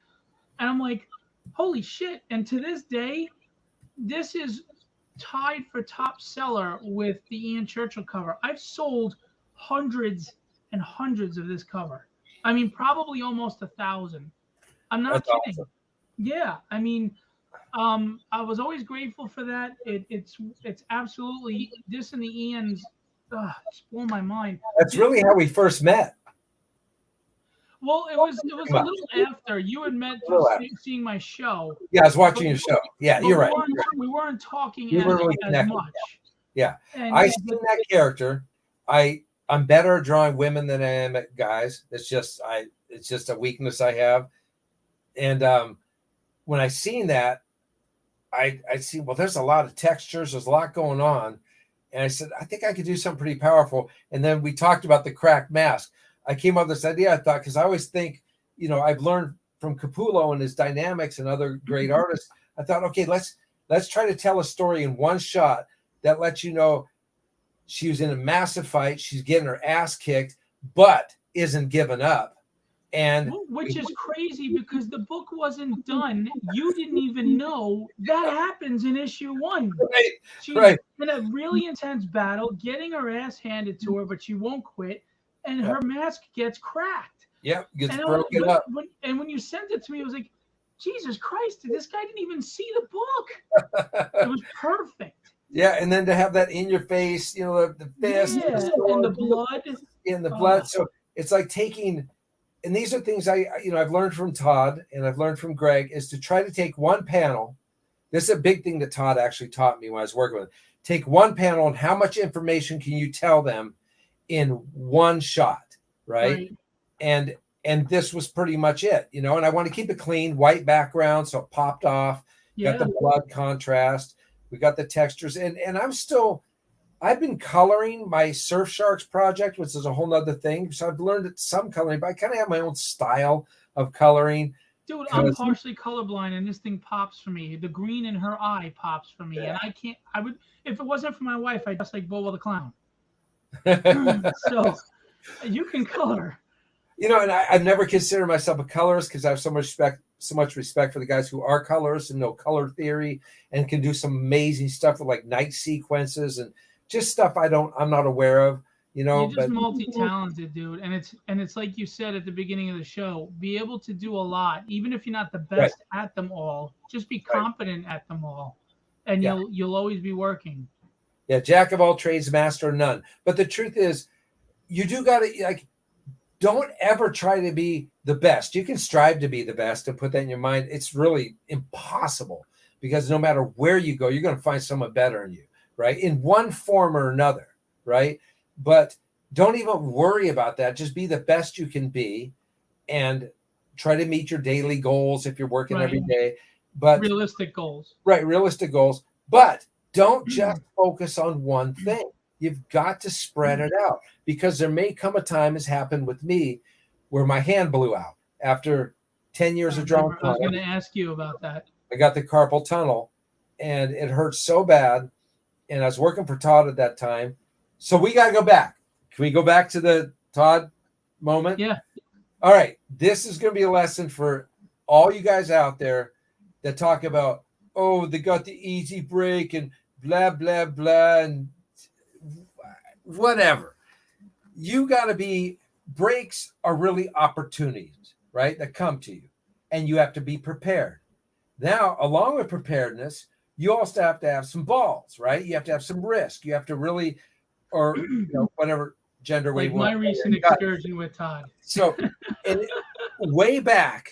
Speaker 1: And I'm like, holy shit. And to this day, this is tied for top seller with the Ian Churchill cover. I've sold hundreds and hundreds of this cover. I mean, probably almost 1,000. I'm not
Speaker 2: That's
Speaker 1: kidding.
Speaker 2: awesome.
Speaker 1: Yeah, I mean, I was always grateful for that. It's absolutely, this and the Ian's, it's blown my mind.
Speaker 2: That's really how we first met.
Speaker 1: Well, it was a little after you had met seeing my show.
Speaker 2: Yeah, I was watching your show. Yeah, you're right.
Speaker 1: We weren't talking
Speaker 2: as
Speaker 1: much.
Speaker 2: Yeah,
Speaker 1: and,
Speaker 2: I seen that character. I'm better at drawing women than I am at guys. It's just a weakness I have. And when I seen that, I see, well, there's a lot of textures, there's a lot going on. And I said, I think I could do something pretty powerful. And then we talked about the cracked mask. I came up with this idea, I thought, because I always think, you know, I've learned from Capullo and his dynamics and other great artists. I thought, okay, let's try to tell a story in one shot that lets you know she was in a massive fight, she's getting her ass kicked, but isn't giving up. And
Speaker 1: which is crazy because the book wasn't done. You didn't even know that happens in issue 1.
Speaker 2: Right.
Speaker 1: She's
Speaker 2: right.
Speaker 1: in a really intense battle, getting her ass handed to her, but she won't quit, and her mask gets cracked.
Speaker 2: Yep, gets broken up.
Speaker 1: When you sent it to me, I was like, Jesus Christ, this guy didn't even see the book. It was perfect.
Speaker 2: Yeah, and then to have that in your face, you know, the fist,
Speaker 1: and the blood.
Speaker 2: In the blood. So it's like taking, and these are things I've learned from Todd and I've learned from Greg, is to try to take one panel. This is a big thing that Todd actually taught me when I was working with him. Take one panel and how much information can you tell them in one shot, right? And this was pretty much it, you know, and I want to keep it clean, white background, so it popped off. Got the blood contrast. We got the textures, and I've been coloring my Surf Sharks project, which is a whole nother thing. So I've learned some coloring, but I kind of have my own style of coloring.
Speaker 1: Dude, I'm partially colorblind, and this thing pops for me. The green in her eye pops for me, and I would, if it wasn't for my wife, I'd just like Bobo the Clown. So you can color.
Speaker 2: You know, and I've never considered myself a colorist because I have so much respect for the guys who are colorists and know color theory and can do some amazing stuff with like night sequences and just stuff I'm not aware of.
Speaker 1: You're just
Speaker 2: but
Speaker 1: multi-talented, dude, and it's like you said at the beginning of the show. Be able to do a lot, even if you're not the
Speaker 2: right,
Speaker 1: best at them all. Just be
Speaker 2: right,
Speaker 1: competent at them all, and
Speaker 2: yeah,
Speaker 1: you'll always be working.
Speaker 2: yeah, jack of all trades, master of none. But the truth is, you do got to like. Don't ever try to be the best. You can strive to be the best and put that in your mind. It's really impossible because no matter where you go, you're going to find someone better than you, right? In one form or another, right? But don't even worry about that. Just be the best you can be and try to meet your daily goals if you're working every
Speaker 1: Right.
Speaker 2: day. But
Speaker 1: Realistic goals.
Speaker 2: right, realistic goals. But don't just focus on one thing. You've got to spread it out because there may come a time, as happened with me, where my hand blew out after 10 years of drawing.
Speaker 1: I was going to ask you about that.
Speaker 2: I got the carpal tunnel and it hurt so bad. And I was working for Todd at that time. So we got to go back. Can we go back to the Todd moment?
Speaker 1: Yeah.
Speaker 2: All right. This is going to be a lesson for all you guys out there that talk about, oh, they got the easy break and blah, blah, blah, and whatever. You got to be, breaks are really opportunities, right? That come to you and you have to be prepared. Now, along with preparedness, you also have to have some balls, right? You have to have some risk. You have to really, or whatever gender way.
Speaker 1: Like my recent excursion with Todd.
Speaker 2: So way back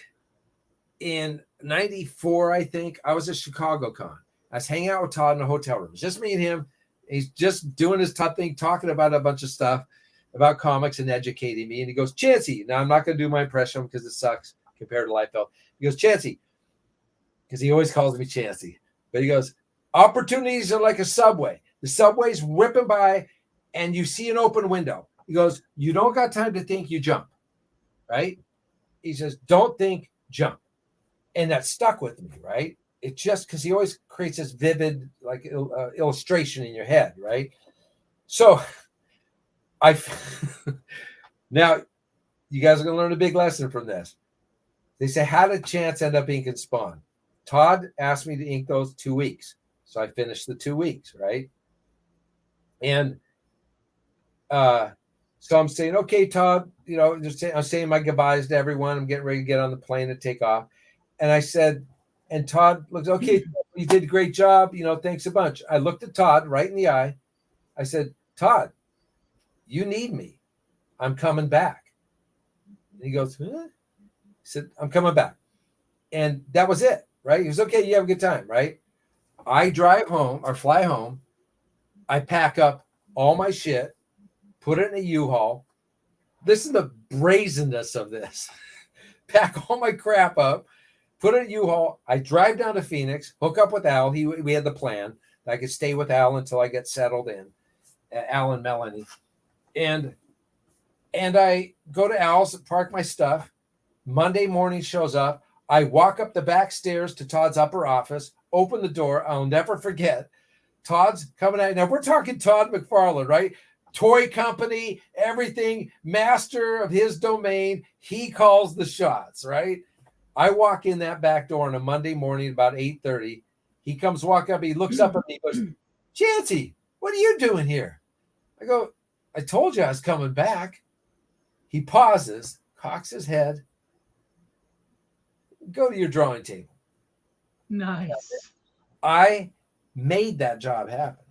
Speaker 2: in 94, I think, I was at Chicago-Con. I was hanging out with Todd in a hotel room. Just me and him. He's just doing his Todd thing, talking about a bunch of stuff about comics and educating me. And he goes, Chancey. Now, I'm not going to do my impression because it sucks compared to Liefeld. He goes, Chancey, because he always calls me Chancey. But he goes, opportunities are like a subway. The subway's whipping by and you see an open window. He goes, you don't got time to think, you jump, right? He says, don't think, jump. And that stuck with me, right? It just, because he always creates this vivid like illustration in your head, right? So now you guys are going to learn a big lesson from this. They say, how did Chance end up inking Spawn? Todd asked me to ink those 2 weeks. So I finished the 2 weeks, right? And so I'm saying, okay, Todd, I'm saying my goodbyes to everyone. I'm getting ready to get on the plane and take off. And I said, and Todd looks, okay, you did a great job. Thanks a bunch. I looked at Todd right in the eye. I said, Todd, you need me. I'm coming back. And he goes, huh? He said, I'm coming back. And that was it, right? He was, okay, you have a good time, right? I drive home or fly home. I pack up all my shit, put it in a U-Haul. Listen to the brazenness of this. Pack all my crap up, put it in a U-Haul. I drive down to Phoenix, hook up with Al. We had the plan that I could stay with Al until I get settled in, Al and Melanie. And I go to Al's, park my stuff. Monday morning shows up. I walk up the back stairs to Todd's upper office, open the door. I'll never forget. Todd's coming out. Now, we're talking Todd McFarlane, right? Toy company, everything, master of his domain. He calls the shots, right? I walk in that back door on a Monday morning about 8:30. He comes walk up. He looks up at me. He goes, Chancey, what are you doing here? I go, I told you I was coming back. He pauses, cocks his head. Go to your drawing table.
Speaker 1: Nice.
Speaker 2: I made that job happen.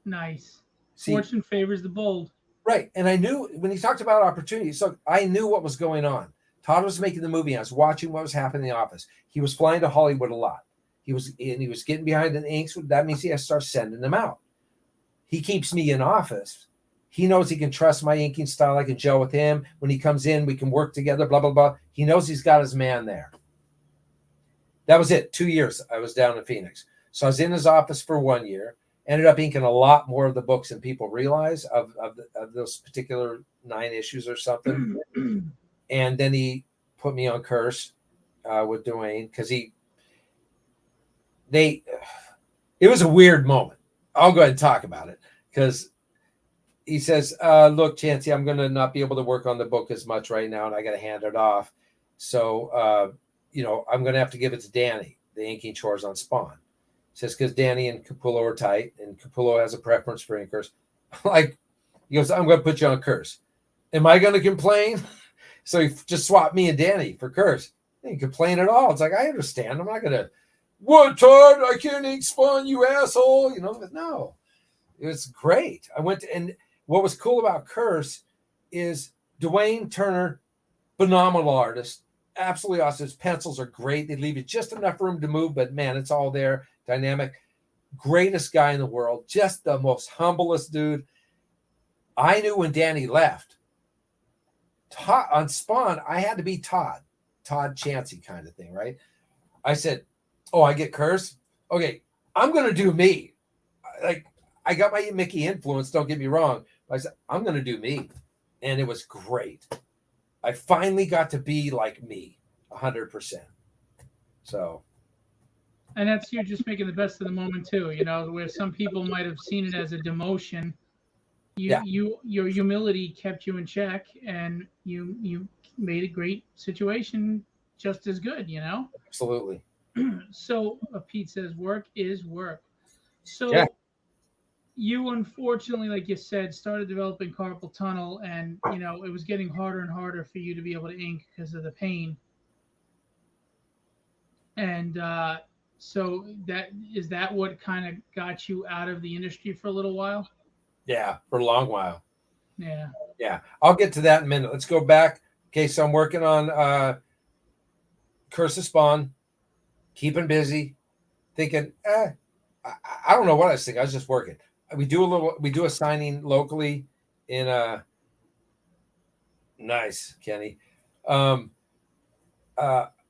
Speaker 1: Nice.
Speaker 2: See,
Speaker 1: fortune favors the bold.
Speaker 2: Right. And I knew when he talked about opportunities, so I knew what was going on. Todd was making the movie. I was watching what was happening in the office. He was flying to Hollywood a lot. He was getting behind the inks. That means he has to start sending them out. He keeps me in office. He knows he can trust my inking style. I can gel with him. When he comes in, we can work together, blah, blah, blah. He knows he's got his man there. That was it. 2 years I was down in Phoenix. So I was in his office for 1 year. Ended up inking a lot more of the books than people realize of those particular 9 issues or something. And then he put me on Curse with Dwayne because it was a weird moment. I'll go ahead and talk about it because he says, look, Chancey, I'm going to not be able to work on the book as much right now, and I got to hand it off. So, I'm going to have to give it to Danny, the inking chores on Spawn. He says, because Danny and Capullo are tight, and Capullo has a preference for inkers. Like, He goes, I'm going to put you on curse. Am I going to complain? So he just swapped me and Danny for curse. He didn't complain at all. It's like, I understand. I'm not going to, what, Todd? I can't ink spawn, you asshole. You know, but no, it was great. I went to, and what was cool about curse is Dwayne Turner, phenomenal artist, absolutely awesome. His pencils are great. They leave you just enough room to move, but man, it's all there. Dynamic. Greatest guy in the world. Just the most humblest dude. I knew when Danny left, Todd, on Spawn, I had to be Todd Chansey kind of thing, right? I said, oh, I get curse? Okay, I'm going to do me. Like, I got my Mickey influence, don't get me wrong. But I said, I'm going to do me. And it was great. I finally got to be like me, 100%. So.
Speaker 1: And that's, you're just making the best of the moment too, you know, where some people might have seen it as a demotion. Your humility kept you in check, and you made a great situation just as good, you know?
Speaker 2: Absolutely.
Speaker 1: So Pete says work is work. So
Speaker 2: yeah.
Speaker 1: You unfortunately, like you said, started developing carpal tunnel, and you know it was getting harder and harder for you to be able to ink because of the pain. And so that what kind of got you out of the industry for a little while?
Speaker 2: Yeah, for a long while.
Speaker 1: Yeah.
Speaker 2: Yeah, I'll get to that in a minute. Let's go back. Okay, so I'm working on Curse of Spawn, keeping busy, thinking, I don't know what I was thinking. I was just working. We do a signing locally in nice, Kenny.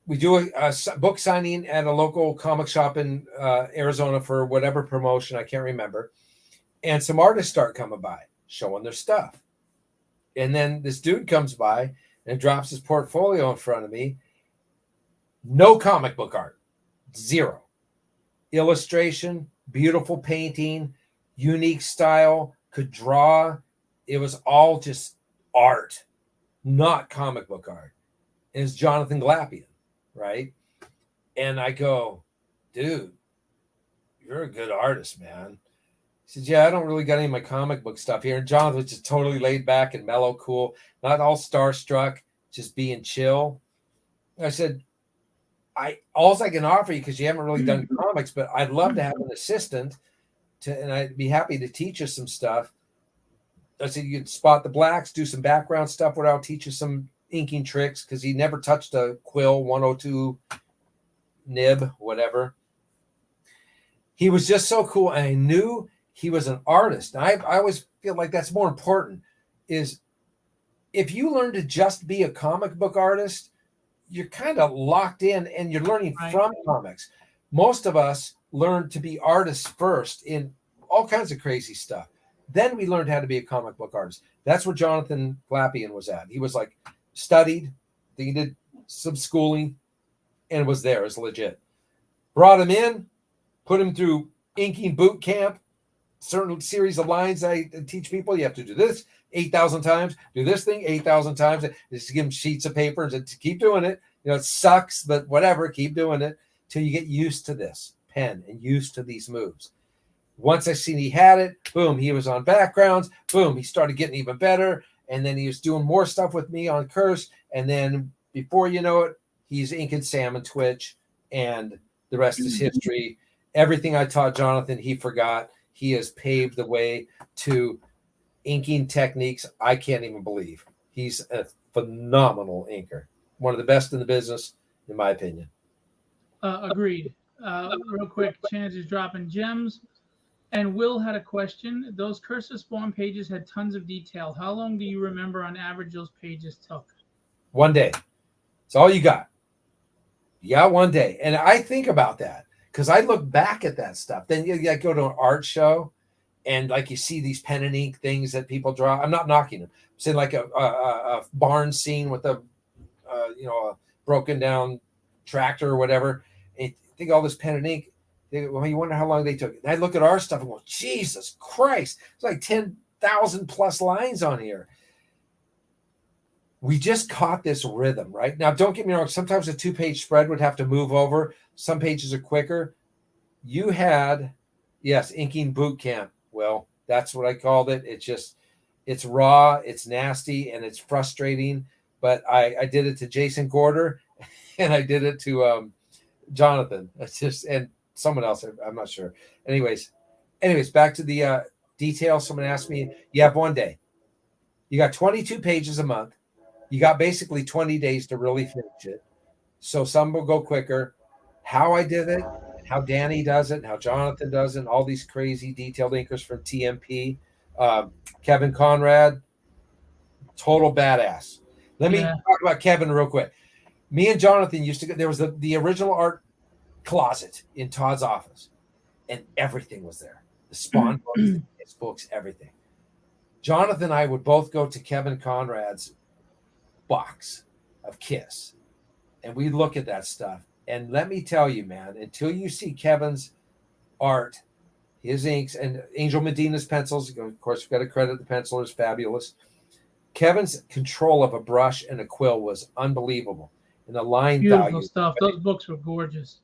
Speaker 2: We do a book signing at a local comic shop in Arizona for whatever promotion, I can't remember. And some artists start coming by, showing their stuff. And then this dude comes by and drops his portfolio in front of me. No comic book art. Zero. Illustration, beautiful painting, unique style, could draw. It was all just art, not comic book art. And it's Jonathan Glapian, right? And I go, dude, you're a good artist, man. He said, yeah, I don't really got any of my comic book stuff here. And Jonathan was just totally laid back and mellow, cool, not all starstruck, just being chill. I said, all I can offer you, because you haven't really done comics, but I'd love to have an assistant and I'd be happy to teach you some stuff. I said, you can spot the blacks, do some background stuff where I'll teach you some inking tricks, because he never touched a quill 102 nib, whatever. He was just so cool. And I knew he was an artist. And I always feel like that's more important, is if you learn to just be a comic book artist, you're kind of locked in and you're learning from comics. Most of us learned to be artists first in all kinds of crazy stuff. Then we learned how to be a comic book artist. That's where Jonathan Glapian was at. He was like studied, he did some schooling, and was there. It was legit. Brought him in, put him through inking boot camp, certain series of lines I teach people. You have to do this 8,000 times, do this thing 8,000 times. Just give them sheets of paper and to keep doing it. You know, it sucks, but whatever, keep doing it till you get used to this pen and used to these moves. Once I seen he had it, boom, he was on backgrounds, boom, he started getting even better. And then he was doing more stuff with me on Curse. And then before you know it, he's inking Sam and Twitch, and the rest is history. Everything I taught Jonathan, he forgot. He has paved the way to inking techniques I can't even believe. He's a phenomenal inker. One of the best in the business, in my opinion.
Speaker 1: Agreed. Real quick, Chance is dropping gems. And Will had a question. Those Curse of Spawn pages had tons of detail. How long do you remember on average those pages took?
Speaker 2: 1 day. It's all you got. Yeah, 1 day. And I think about that because I look back at that stuff. Then you go to an art show and like you see these pen and ink things that people draw. I'm not knocking them. I'm saying like a barn scene with a broken down tractor or whatever. And you think all this pen and ink. Well, you wonder how long they took. And I look at our stuff and go, Jesus Christ, it's like 10,000 plus lines on here. We just caught this rhythm, right? Now, don't get me wrong. Sometimes a 2-page spread would have to move over. Some pages are quicker. You had, yes, inking boot camp. Well, that's what I called it. It's just, It's raw, it's nasty, and it's frustrating. But I did it to Jason Gorder, and I did it to Jonathan. It's just, and someone else. I'm not sure. Anyways, back to the detail. Someone asked me, you have one day. You got 22 pages a month. You got basically 20 days to really finish it. So some will go quicker. How I did it, how Danny does it, how Jonathan does it, and all these crazy detailed inkers from TMP. Kevin Conrad, total badass. Let me talk about Kevin real quick. Me and Jonathan used to go, there was the original art closet in Todd's office, and everything was there. The Spawn books, his books, everything. Jonathan and I would both go to Kevin Conrad's box of Kiss, and we look at that stuff. And let me tell you, man, until you see Kevin's art, his inks, and Angel Medina's pencils, of course, we've got to credit the pencilers, fabulous. Kevin's control of a brush and a quill was unbelievable. And the line
Speaker 1: beautiful
Speaker 2: value
Speaker 1: stuff. Those books were gorgeous.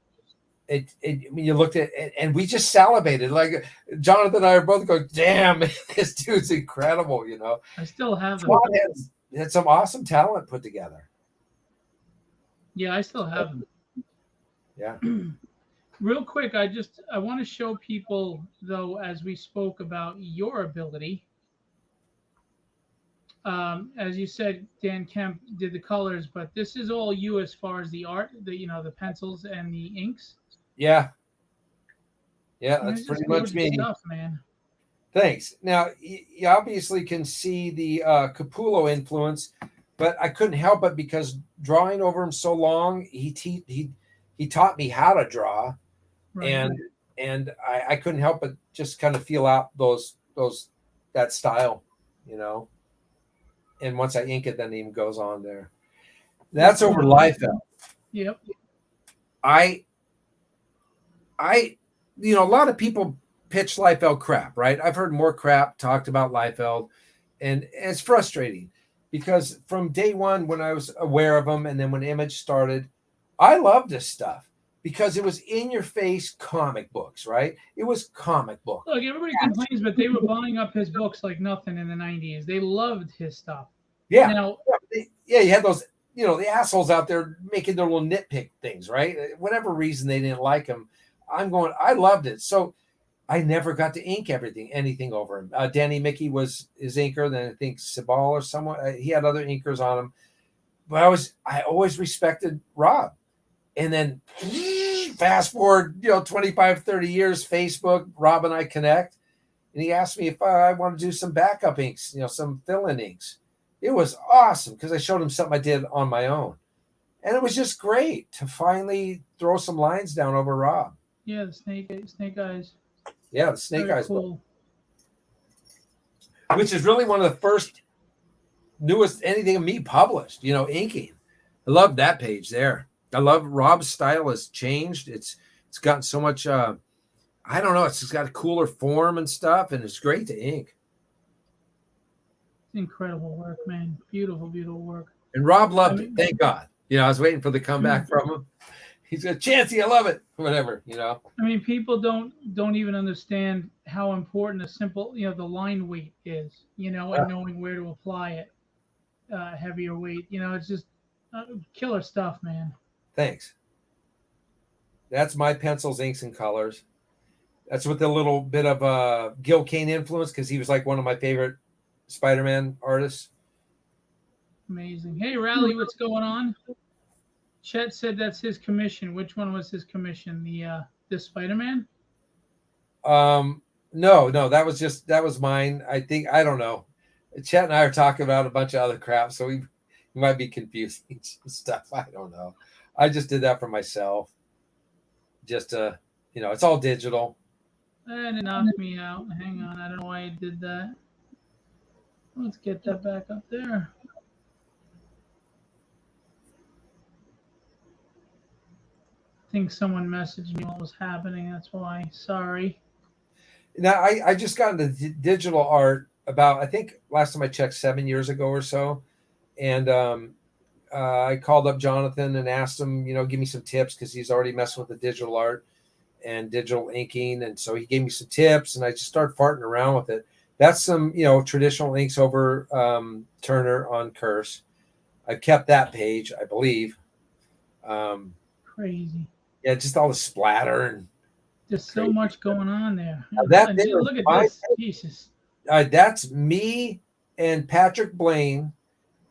Speaker 2: I mean, you looked at it, and we just salivated. Like Jonathan and I are both going, "Damn, this dude's incredible!" You know.
Speaker 1: I still have them.
Speaker 2: Had some awesome talent put together.
Speaker 1: Yeah, I still have them.
Speaker 2: Yeah.
Speaker 1: Real quick, I want to show people, though, as we spoke about your ability. As you said, Dan Kemp did the colors, but this is all you as far as the art, the pencils and the inks.
Speaker 2: Yeah. Yeah, that's pretty much me.
Speaker 1: Stuff, man.
Speaker 2: Thanks. Now, you obviously can see the Capullo influence, but I couldn't help it because drawing over him so long, he taught me how to draw, right. and I couldn't help but just kind of feel out that style, you know. And once I ink it, then it even goes on there. That's over Liefeld.
Speaker 1: Yep.
Speaker 2: A lot of people pitch Liefeld crap, right? I've heard more crap talked about Liefeld, and it's frustrating because from day one, when I was aware of him, and then when Image started, I loved this stuff because it was in your face comic books, right? It was comic book.
Speaker 1: Look, everybody complains, but they were buying up his books like nothing in the 90s. They loved his stuff.
Speaker 2: Yeah.
Speaker 1: Now,
Speaker 2: you had those, the assholes out there making their little nitpick things, right? Whatever reason they didn't like him. I loved it. So I never got to ink anything over him. Danny Mickey was his inker. Then I think Sibal or someone, he had other inkers on him. But I always respected Rob. And then fast forward, 25, 30 years, Facebook, Rob and I connect. And he asked me if I want to do some backup inks, some fill-in inks. It was awesome because I showed him something I did on my own. And it was just great to finally throw some lines down over Rob.
Speaker 1: Yeah, the snake eyes.
Speaker 2: Yeah, the snake eyes.
Speaker 1: Cool.
Speaker 2: Which is really one of the first newest anything of me published, inking. I love that page there. I love Rob's style has changed. It's gotten so much I don't know, it's just got a cooler form and stuff, and it's great to ink.
Speaker 1: Incredible work, man. Beautiful, beautiful work.
Speaker 2: And Rob loved it. Thank God. I was waiting for the comeback from him. He's a Chancey, I love it. Whatever,
Speaker 1: I mean, people don't even understand how important a simple, the line weight is, and knowing where to apply it. Heavier weight, it's just killer stuff, man.
Speaker 2: Thanks. That's my pencils, inks, and colors. That's with a little bit of Gil Kane influence because he was like one of my favorite Spider-Man artists.
Speaker 1: Amazing. Hey, Rally, what's going on? Chet said that's his commission. Which one was his commission? The Spider-Man?
Speaker 2: No, that was mine. I don't know. Chet and I are talking about a bunch of other crap, so we might be confusing stuff. I don't know. I just did that for myself. Just it's all digital.
Speaker 1: And it knocked me out. Hang on, I don't know why I did that. Let's get that back up there. I think someone messaged me what was happening. That's why. Sorry.
Speaker 2: Now, I just got into digital art about, I think last time I checked, 7 years ago or so. And I called up Jonathan and asked him, give me some tips because he's already messing with the digital art and digital inking. And so he gave me some tips and I just started farting around with it. That's some, traditional inks over Turner on Curse. I kept that page, I believe.
Speaker 1: Crazy.
Speaker 2: Yeah, just all the splatter and
Speaker 1: There's so
Speaker 2: crazy
Speaker 1: much
Speaker 2: stuff.
Speaker 1: going on there.
Speaker 2: That
Speaker 1: And
Speaker 2: there,
Speaker 1: dude, look at
Speaker 2: my,
Speaker 1: this. Jesus.
Speaker 2: that's me and Patrick Blaine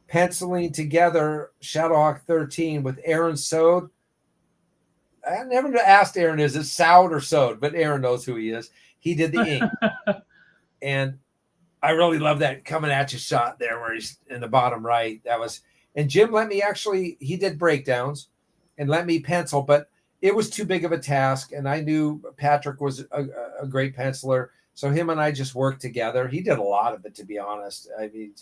Speaker 2: penciling together Shadowhawk 13 with Aaron Sode. I never asked Aaron, is it Soud or Sode? But Aaron knows who he is. He did the ink. And I really love that coming at you shot there where he's in the bottom right. And Jim let me he did breakdowns and let me pencil, but it was too big of a task. And I knew Patrick was a great penciler. So him and I just worked together. He did a lot of it, to be honest. I mean,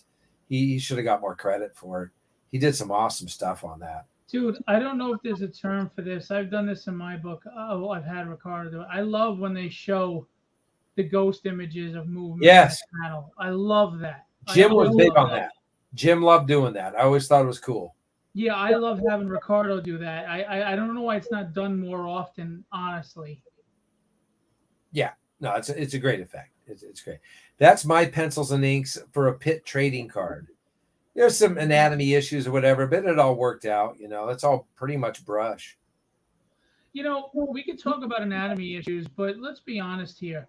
Speaker 2: he should have got more credit for it. He did some awesome stuff on that.
Speaker 1: Dude, I don't know if there's a term for this. I've done this in my book. Oh, I've had Ricardo do it. I love when they show the ghost images of movement.
Speaker 2: Yes.
Speaker 1: In the panel. I love that.
Speaker 2: Jim was big on that. Jim loved doing that. I always thought it was cool.
Speaker 1: Yeah, I love having Ricardo do that. I don't know why it's not done more often, honestly.
Speaker 2: Yeah, no, it's a great effect. It's great. That's my pencils and inks for a pit trading card. There's some anatomy issues or whatever, but it all worked out. It's all pretty much brush.
Speaker 1: We could talk about anatomy issues, but let's be honest here.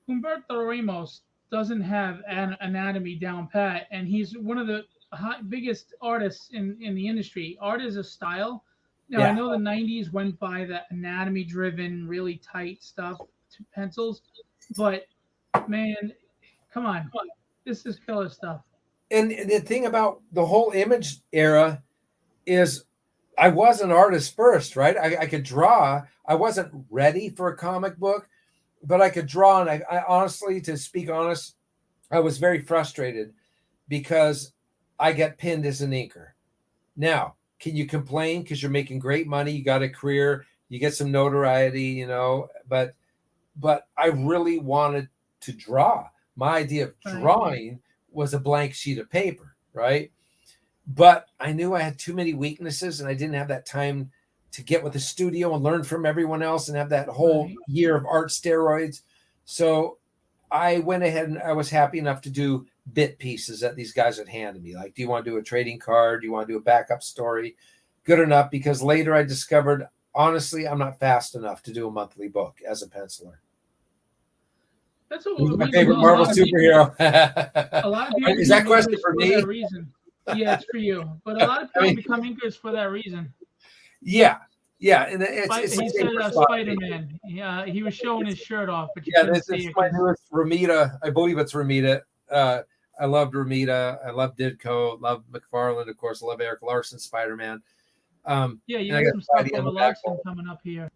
Speaker 1: Humberto Ramos doesn't have an anatomy down pat, and he's one of the biggest artists in the industry. Art is a style. Now, I know the 90s went by the anatomy-driven, really tight stuff to pencils, but, man, come on. This is killer stuff.
Speaker 2: And the thing about the whole image era is I was an artist first, right? I could draw. I wasn't ready for a comic book, but I could draw. And I honestly, to speak honest, I was very frustrated because I got pinned as an inker. Now, can you complain because you're making great money? You got a career, you get some notoriety, but I really wanted to draw. My idea of drawing was a blank sheet of paper, right? But I knew I had too many weaknesses and I didn't have that time to get with the studio and learn from everyone else and have that whole year of art steroids. So I went ahead and I was happy enough to do bit pieces that these guys had handed me. Like, do you want to do a trading card? Do you want to do a backup story? Good enough, because later I discovered, honestly, I'm not fast enough to do a monthly book as a penciler.
Speaker 1: That's what
Speaker 2: my favorite Marvel superhero.
Speaker 1: A lot of people
Speaker 2: is that question for me?
Speaker 1: That reason. Yeah, it's for you. But a lot of people become inkers for that reason.
Speaker 2: Yeah. And
Speaker 1: he said Spider-Man. Yeah, he was showing his shirt off, but
Speaker 2: this is my newest Romita. I believe it's Romita. I loved Romita. I love Ditko. Love McFarlane, of course. I love Eric Larson, Spider-Man.
Speaker 1: You got some stuff over Larson coming up here.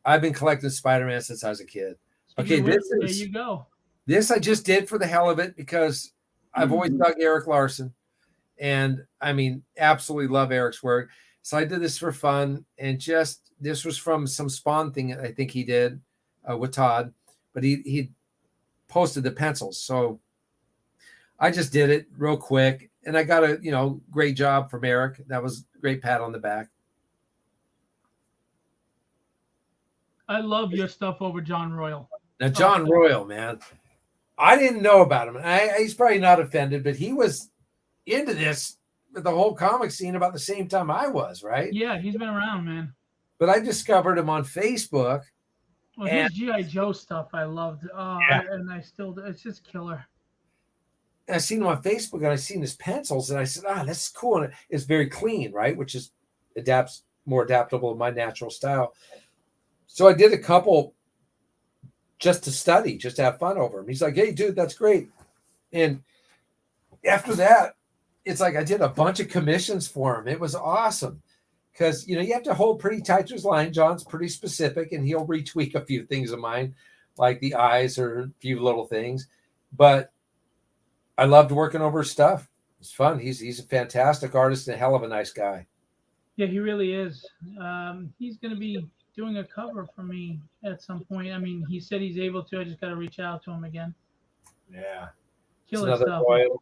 Speaker 2: I've been collecting Spider-Man since I was a kid. Okay, there
Speaker 1: you go.
Speaker 2: This I just did for the hell of it because I've always dug Eric Larson, and I mean, absolutely love Eric's work. So I did this for fun, and this was from some Spawn thing I think he did with Todd, but he posted the pencils, so I just did it real quick, and I got a great job from Eric. That was a great pat on the back.
Speaker 1: I love your stuff over John Royal.
Speaker 2: Now, John Royal, man, I didn't know about him. He's probably not offended, but he was into this with the whole comic scene about the same time I was, right?
Speaker 1: Yeah, he's been around, man.
Speaker 2: But I discovered him on Facebook.
Speaker 1: Well, his G.I. Joe stuff I loved. And I still do. It's just killer.
Speaker 2: I seen him on Facebook, and I seen his pencils, and I said, that's cool. And it's very clean, right? Which is more adaptable to my natural style. So I did a couple just to study, just to have fun over him. He's like, hey, dude, that's great. And after that, it's like I did a bunch of commissions for him. It was awesome because, you have to hold pretty tight to his line. John's pretty specific, and he'll retweak a few things of mine, like the eyes or a few little things. But I loved working over his stuff. It's fun. He's a fantastic artist and a hell of a nice guy.
Speaker 1: Yeah, he really is. He's going to be doing a cover for me at some point. I mean, he said he's able to. I just got to reach out to him again.
Speaker 2: Yeah.
Speaker 1: Killer stuff.
Speaker 2: Royal.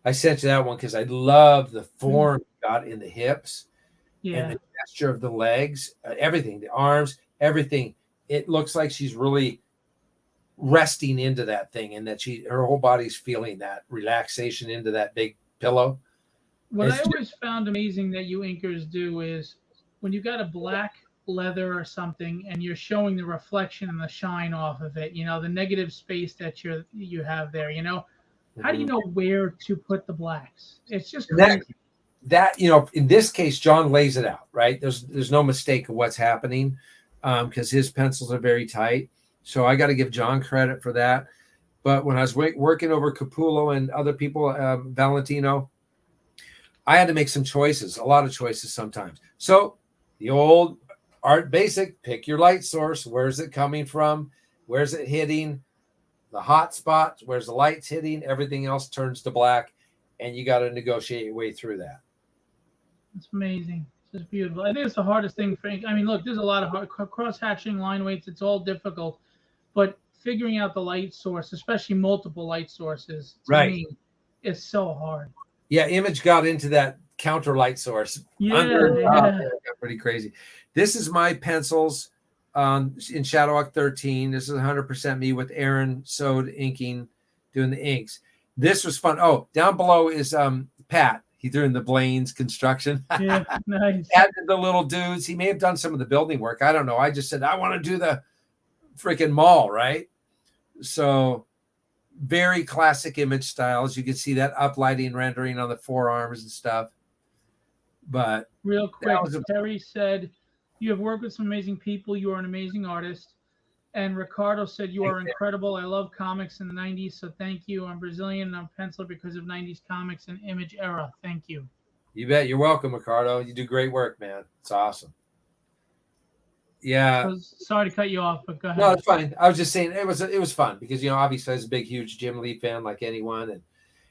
Speaker 2: I sent you that one because I love the form he got in the hips and the gesture of the legs, everything, the arms, everything. It looks like she's really resting into that thing, and that her whole body's feeling that relaxation into that big pillow.
Speaker 1: What I always found amazing that you inkers do is when you got a black leather or something and you're showing the reflection and the shine off of it, the negative space that you have there, how do you know where to put the blacks? It's just crazy.
Speaker 2: That in this case, John lays it out, right? There's no mistake of what's happening, because his pencils are very tight. So I got to give John credit for that. But when I was working over Capullo and other people, Valentino, I had to make some choices, a lot of choices sometimes. So the old art basic, pick your light source. Where's it coming from? Where's it hitting? The hot spots, where's the light's hitting? Everything else turns to black, and you got to negotiate your way through that.
Speaker 1: It's amazing. It's just beautiful. I think it's the hardest thing for ink. I mean, look, there's a lot of cross-hatching, line weights. It's all difficult. But figuring out the light source, especially multiple light sources, to me, is so hard.
Speaker 2: Yeah, Image got into that counter light source. Pretty crazy. This is my pencils in Shadowhawk 13. This is 100% me with Aaron Sode inking, doing the inks. This was fun. Oh, down below is Pat. He threw in the Blaine's construction.
Speaker 1: Yeah, nice.
Speaker 2: Pat did the little dudes. He may have done some of the building work. I don't know. I just said, I want to do the freaking mall, right? So very classic Image styles. You can see that uplighting rendering on the forearms and stuff. But
Speaker 1: real quick, Terry said, you have worked with some amazing people. You are an amazing artist. And Ricardo said, you are incredible. I love comics in the 90s, so thank you. I'm Brazilian and I'm a penciler because of 90s comics and Image era. Thank you.
Speaker 2: You bet. You're welcome, Ricardo. You do great work, man. It's awesome. Yeah.
Speaker 1: Sorry to cut you off, but go ahead.
Speaker 2: No, it's fine. I was just saying it was fun because, obviously I was a big, huge Jim Lee fan like anyone.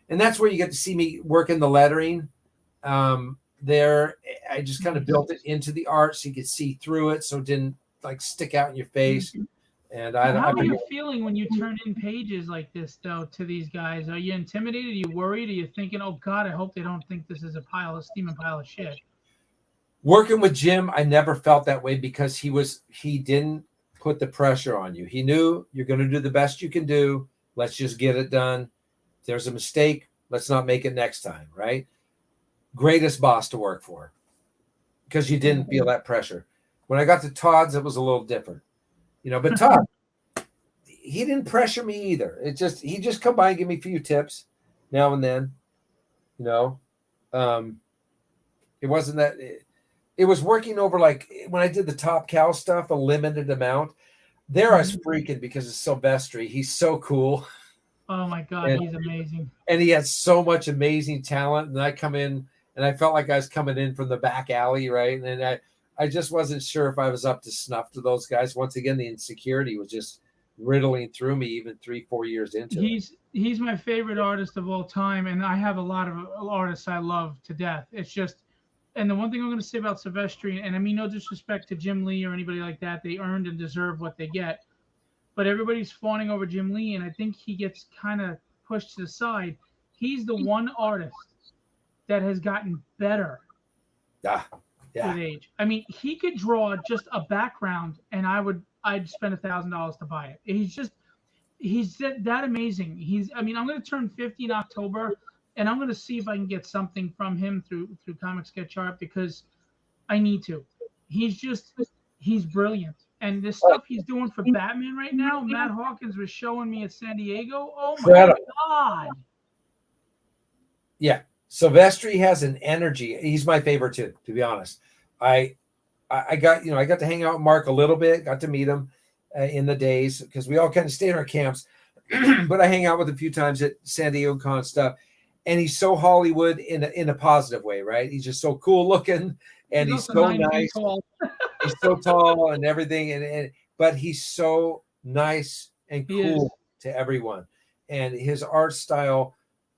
Speaker 2: And that's where you get to see me working the lettering. There, I just kind of built it into the art so you could see through it so it didn't like stick out in your face. And
Speaker 1: how are you feeling when you turn in pages like this, though, to these guys? Are you intimidated? Are you worried? Are you thinking, oh, God, I hope they don't think this is a steaming pile of shit?
Speaker 2: Working with Jim, I never felt that way because he didn't put the pressure on you. He knew you're going to do the best you can do. Let's just get it done. If there's a mistake, let's not make it next time, right? Greatest boss to work for because you didn't feel that pressure. When I got to Todd's, it was a little different. But Todd, he didn't pressure me either. He just come by and give me a few tips now and then. It wasn't that it was working over like when I did the Top Cow stuff, a limited amount. There I was freaking because of Silvestri. He's so cool.
Speaker 1: Oh my God, he's amazing.
Speaker 2: And he has so much amazing talent. And I come in and I felt like I was coming in from the back alley, right? And I just wasn't sure if I was up to snuff to those guys. Once again, the insecurity was just riddling through me even 3-4 years into it.
Speaker 1: He's my favorite artist of all time, and I have a lot of artists I love to death. It's just, and the one thing I'm going to say about Silvestri, and I mean no disrespect to Jim Lee or anybody like that, they earned and deserve what they get. But everybody's fawning over Jim Lee, and I think he gets kind of pushed to the side. He's the one artist that has gotten better. With age. I mean, he could draw just a background and I'd spend $1,000 to buy it. He's that amazing. I'm going to turn 50 in October and I'm going to see if I can get something from him through Comic Sketch Art because I need to. He's brilliant. And this stuff he's doing for Batman right now, Matt Hawkins was showing me at San Diego. Oh my God.
Speaker 2: Yeah. Silvestri has an energy. He's my favorite too, to be honest. I got to hang out with Mark a little bit, got to meet him in the days because we all kind of stay in our camps, but I hang out with a few times at San Diego Con stuff. And he's so Hollywood in a positive way, right? He's just so cool looking and he's so nice. He's so tall and everything. But he's so nice and cool to everyone. And his art style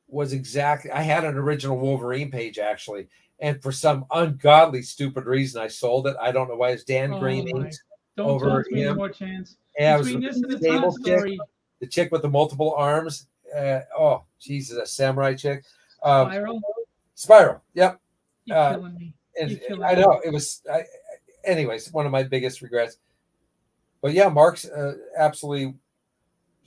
Speaker 2: was exactly, I had an original Wolverine page actually. And for some ungodly, stupid reason, I sold it. I don't know why. It's Dan Green inked over him.
Speaker 1: More chance.
Speaker 2: Yeah, between this and the stable chick, the chick with the multiple arms. Jesus, a samurai chick. Spiral. Yep.
Speaker 1: You're killing me.
Speaker 2: I know it was. Anyways, one of my biggest regrets. But yeah, Mark's absolutely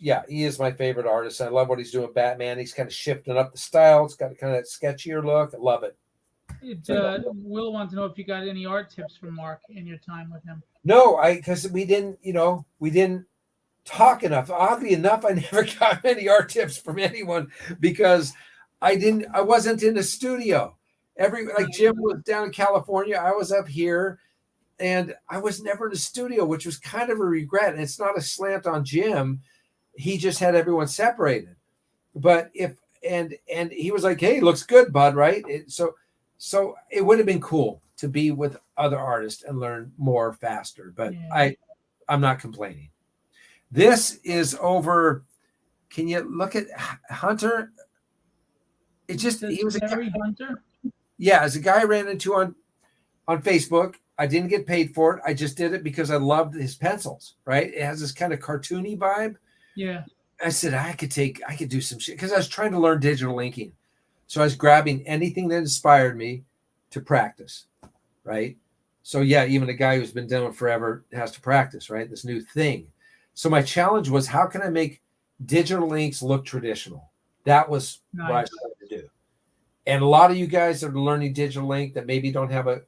Speaker 2: yeah, he is my favorite artist. I love what he's doing with Batman. He's kind of shifting up the style. It's got kind of that sketchier look. I love it.
Speaker 1: Will wants to know if you got any art tips from Mark in your time with him.
Speaker 2: No, because we didn't talk enough. Oddly enough, I never got any art tips from anyone because I wasn't in the studio. Jim was down in California, I was up here, and I was never in the studio, which was kind of a regret. And it's not a slant on Jim. He just had everyone separated. But and he was like, "Hey, looks good, bud," right? So it would have been cool to be with other artists and learn more faster. But yeah. I'm not complaining. This is over. Can you look at Hunter? He was a guy,
Speaker 1: Hunter.
Speaker 2: Yeah, as a guy I ran into on Facebook. I didn't get paid for it. I just did it because I loved his pencils. Right? It has this kind of cartoony vibe.
Speaker 1: Yeah.
Speaker 2: I said I could do some shit because I was trying to learn digital inking. So I was grabbing anything that inspired me to practice. Right? So yeah, even a guy who's been doing it forever has to practice. Right? This new thing. So my challenge was, how can I make digital inks look traditional? That was what I started to do. And a lot of you guys that are learning digital ink that maybe don't have a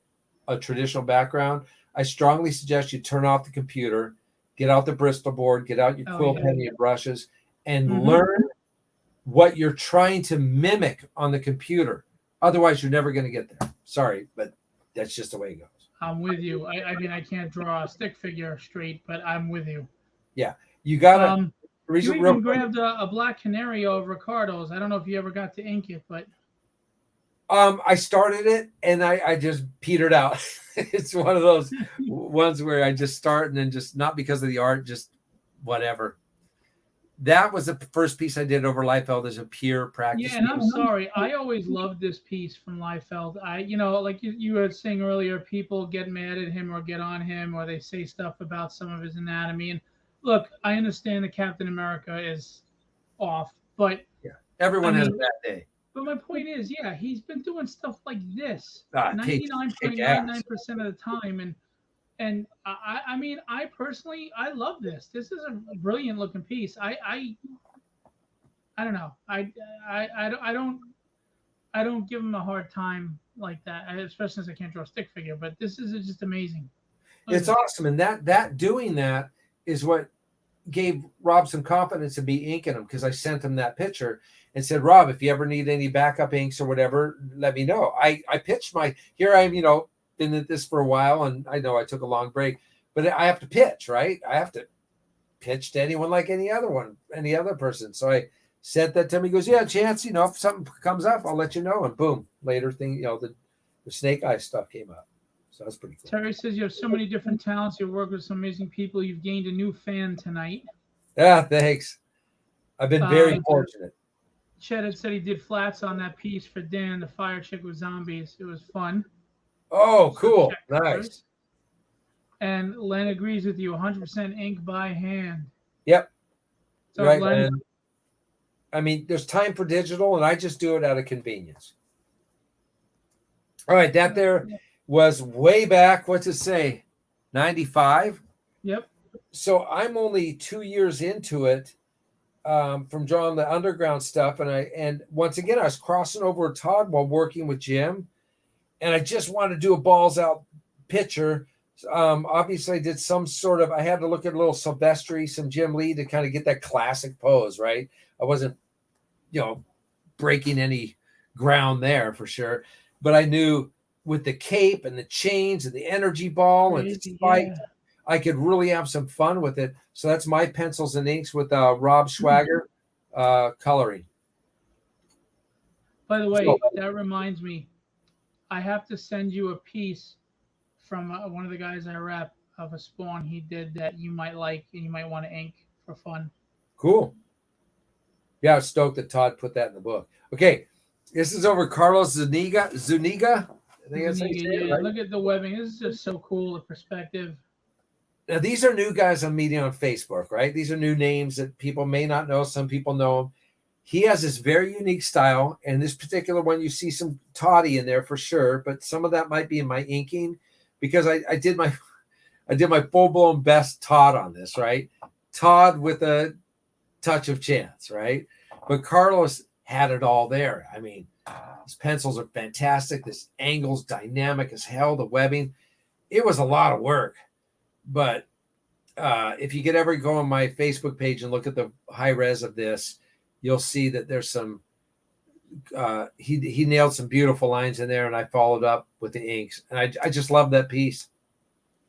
Speaker 2: traditional background, I strongly suggest you turn off the computer, get out the Bristol board, get out your quill pen and your brushes, and learn what you're trying to mimic on the computer. Otherwise, you're never going to get there. Sorry, but that's just the way it goes.
Speaker 1: I'm with you. I mean, I can't draw a stick figure straight, but I'm with you.
Speaker 2: Yeah, you gotta.
Speaker 1: You even grabbed a Black Canary of Ricardo's. I don't know if you ever got to ink it, but
Speaker 2: I started it and I just petered out. It's one of those ones where I just start and then just not because of the art, just whatever. That was the first piece I did over Liefeld as a pure practice.
Speaker 1: Yeah, and I'm sorry. I always loved this piece from Liefeld. Like you were saying earlier, people get mad at him or get on him or they say stuff about some of his anatomy. And look, I understand that Captain America is off, but
Speaker 2: yeah, everyone has a bad day.
Speaker 1: But my point is, yeah, he's been doing stuff like this 99.99% of the time, and I mean, I personally, I love this. This is a brilliant looking piece. I don't know. I don't give him a hard time like that, especially since I can't draw a stick figure. But this is just amazing.
Speaker 2: It's awesome, and that doing that is what gave Rob some confidence in me inking him, because I sent him that picture and said, Rob, if you ever need any backup inks or whatever, let me know. I pitched here I am, been at this for a while, and I know I took a long break, but I have to pitch, right? I have to pitch to anyone like any other person. So I said that to him. He goes, yeah, Chance, if something comes up, I'll let you know. And boom, later the snake eye stuff came up. So that's pretty cool.
Speaker 1: Terry says you have so many different talents. You work with some amazing people. You've gained a new fan tonight.
Speaker 2: Yeah, thanks. I've been very fortunate.
Speaker 1: Chet had said he did flats on that piece for Dan, the fire chick with zombies. It was fun.
Speaker 2: Oh, cool. Nice.
Speaker 1: And Len agrees with you, 100% ink by hand.
Speaker 2: Yep.
Speaker 1: So
Speaker 2: right,
Speaker 1: Len,
Speaker 2: I mean, there's time for digital, and I just do it out of convenience. All right, that there was way back, what's it say, 95?
Speaker 1: Yep.
Speaker 2: So I'm only 2 years into it. From drawing the underground stuff, and once again I was crossing over with Todd while working with Jim, and I just wanted to do a balls out picture. Obviously I did some sort of, I had to look at a little Silvestri, some Jim Lee to kind of get that classic pose, right? I wasn't breaking any ground there for sure, but I knew with the cape and the chains and the energy ball and the spike, I could really have some fun with it. So that's my pencils and inks with Rob Schwager coloring.
Speaker 1: By the way, that reminds me, I have to send you a piece from one of the guys I rep of a spawn he did that you might like and you might want to ink for fun.
Speaker 2: Cool. Yeah, I was stoked that Todd put that in the book. Okay, this is over Carlos Zuniga. I think that's how you say it, right?
Speaker 1: Look at the webbing. This is just so cool, the perspective.
Speaker 2: Now, these are new guys I'm meeting on Facebook, right? These are new names that people may not know. Some people know him. He has this very unique style. And this particular one, you see some Toddy in there for sure. But some of that might be in my inking because I did my full-blown best Todd on this, right? Todd with a touch of chance, right? But Carlos had it all there. I mean, his pencils are fantastic. This angle's dynamic as hell. The webbing, it was a lot of work. But if you could ever go on my Facebook page and look at the high res of this, you'll see that there's some. He nailed some beautiful lines in there, and I followed up with the inks, and I just love that piece.